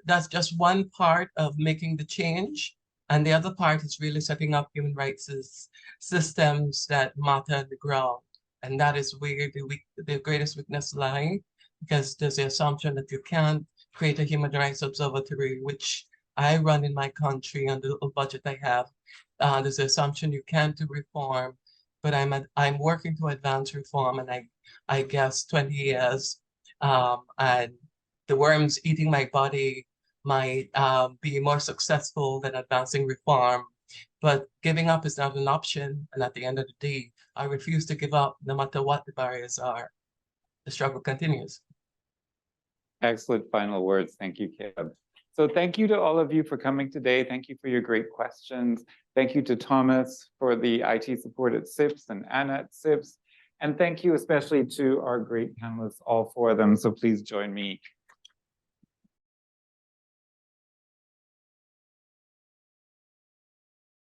that's just one part of making the change. And the other part is really setting up human rights systems that matter on the ground. And that is where the greatest weakness lies, because there's the assumption that you can't create a human rights observatory, which I run in my country and the little budget I have, there's an assumption you can't do reform, but I'm working to advance reform, and I guess 20 years, and the worms eating my body might be more successful than advancing reform. But giving up is not an option. And at the end of the day, I refuse to give up no matter what the barriers are. The struggle continues. Excellent final words. Thank you, Caleb. So thank you to all of you for coming today. Thank you for your great questions. Thank you to Thomas for the IT support at SIPS and Anna at SIPS. And thank you especially to our great panelists, all four of them. So please join me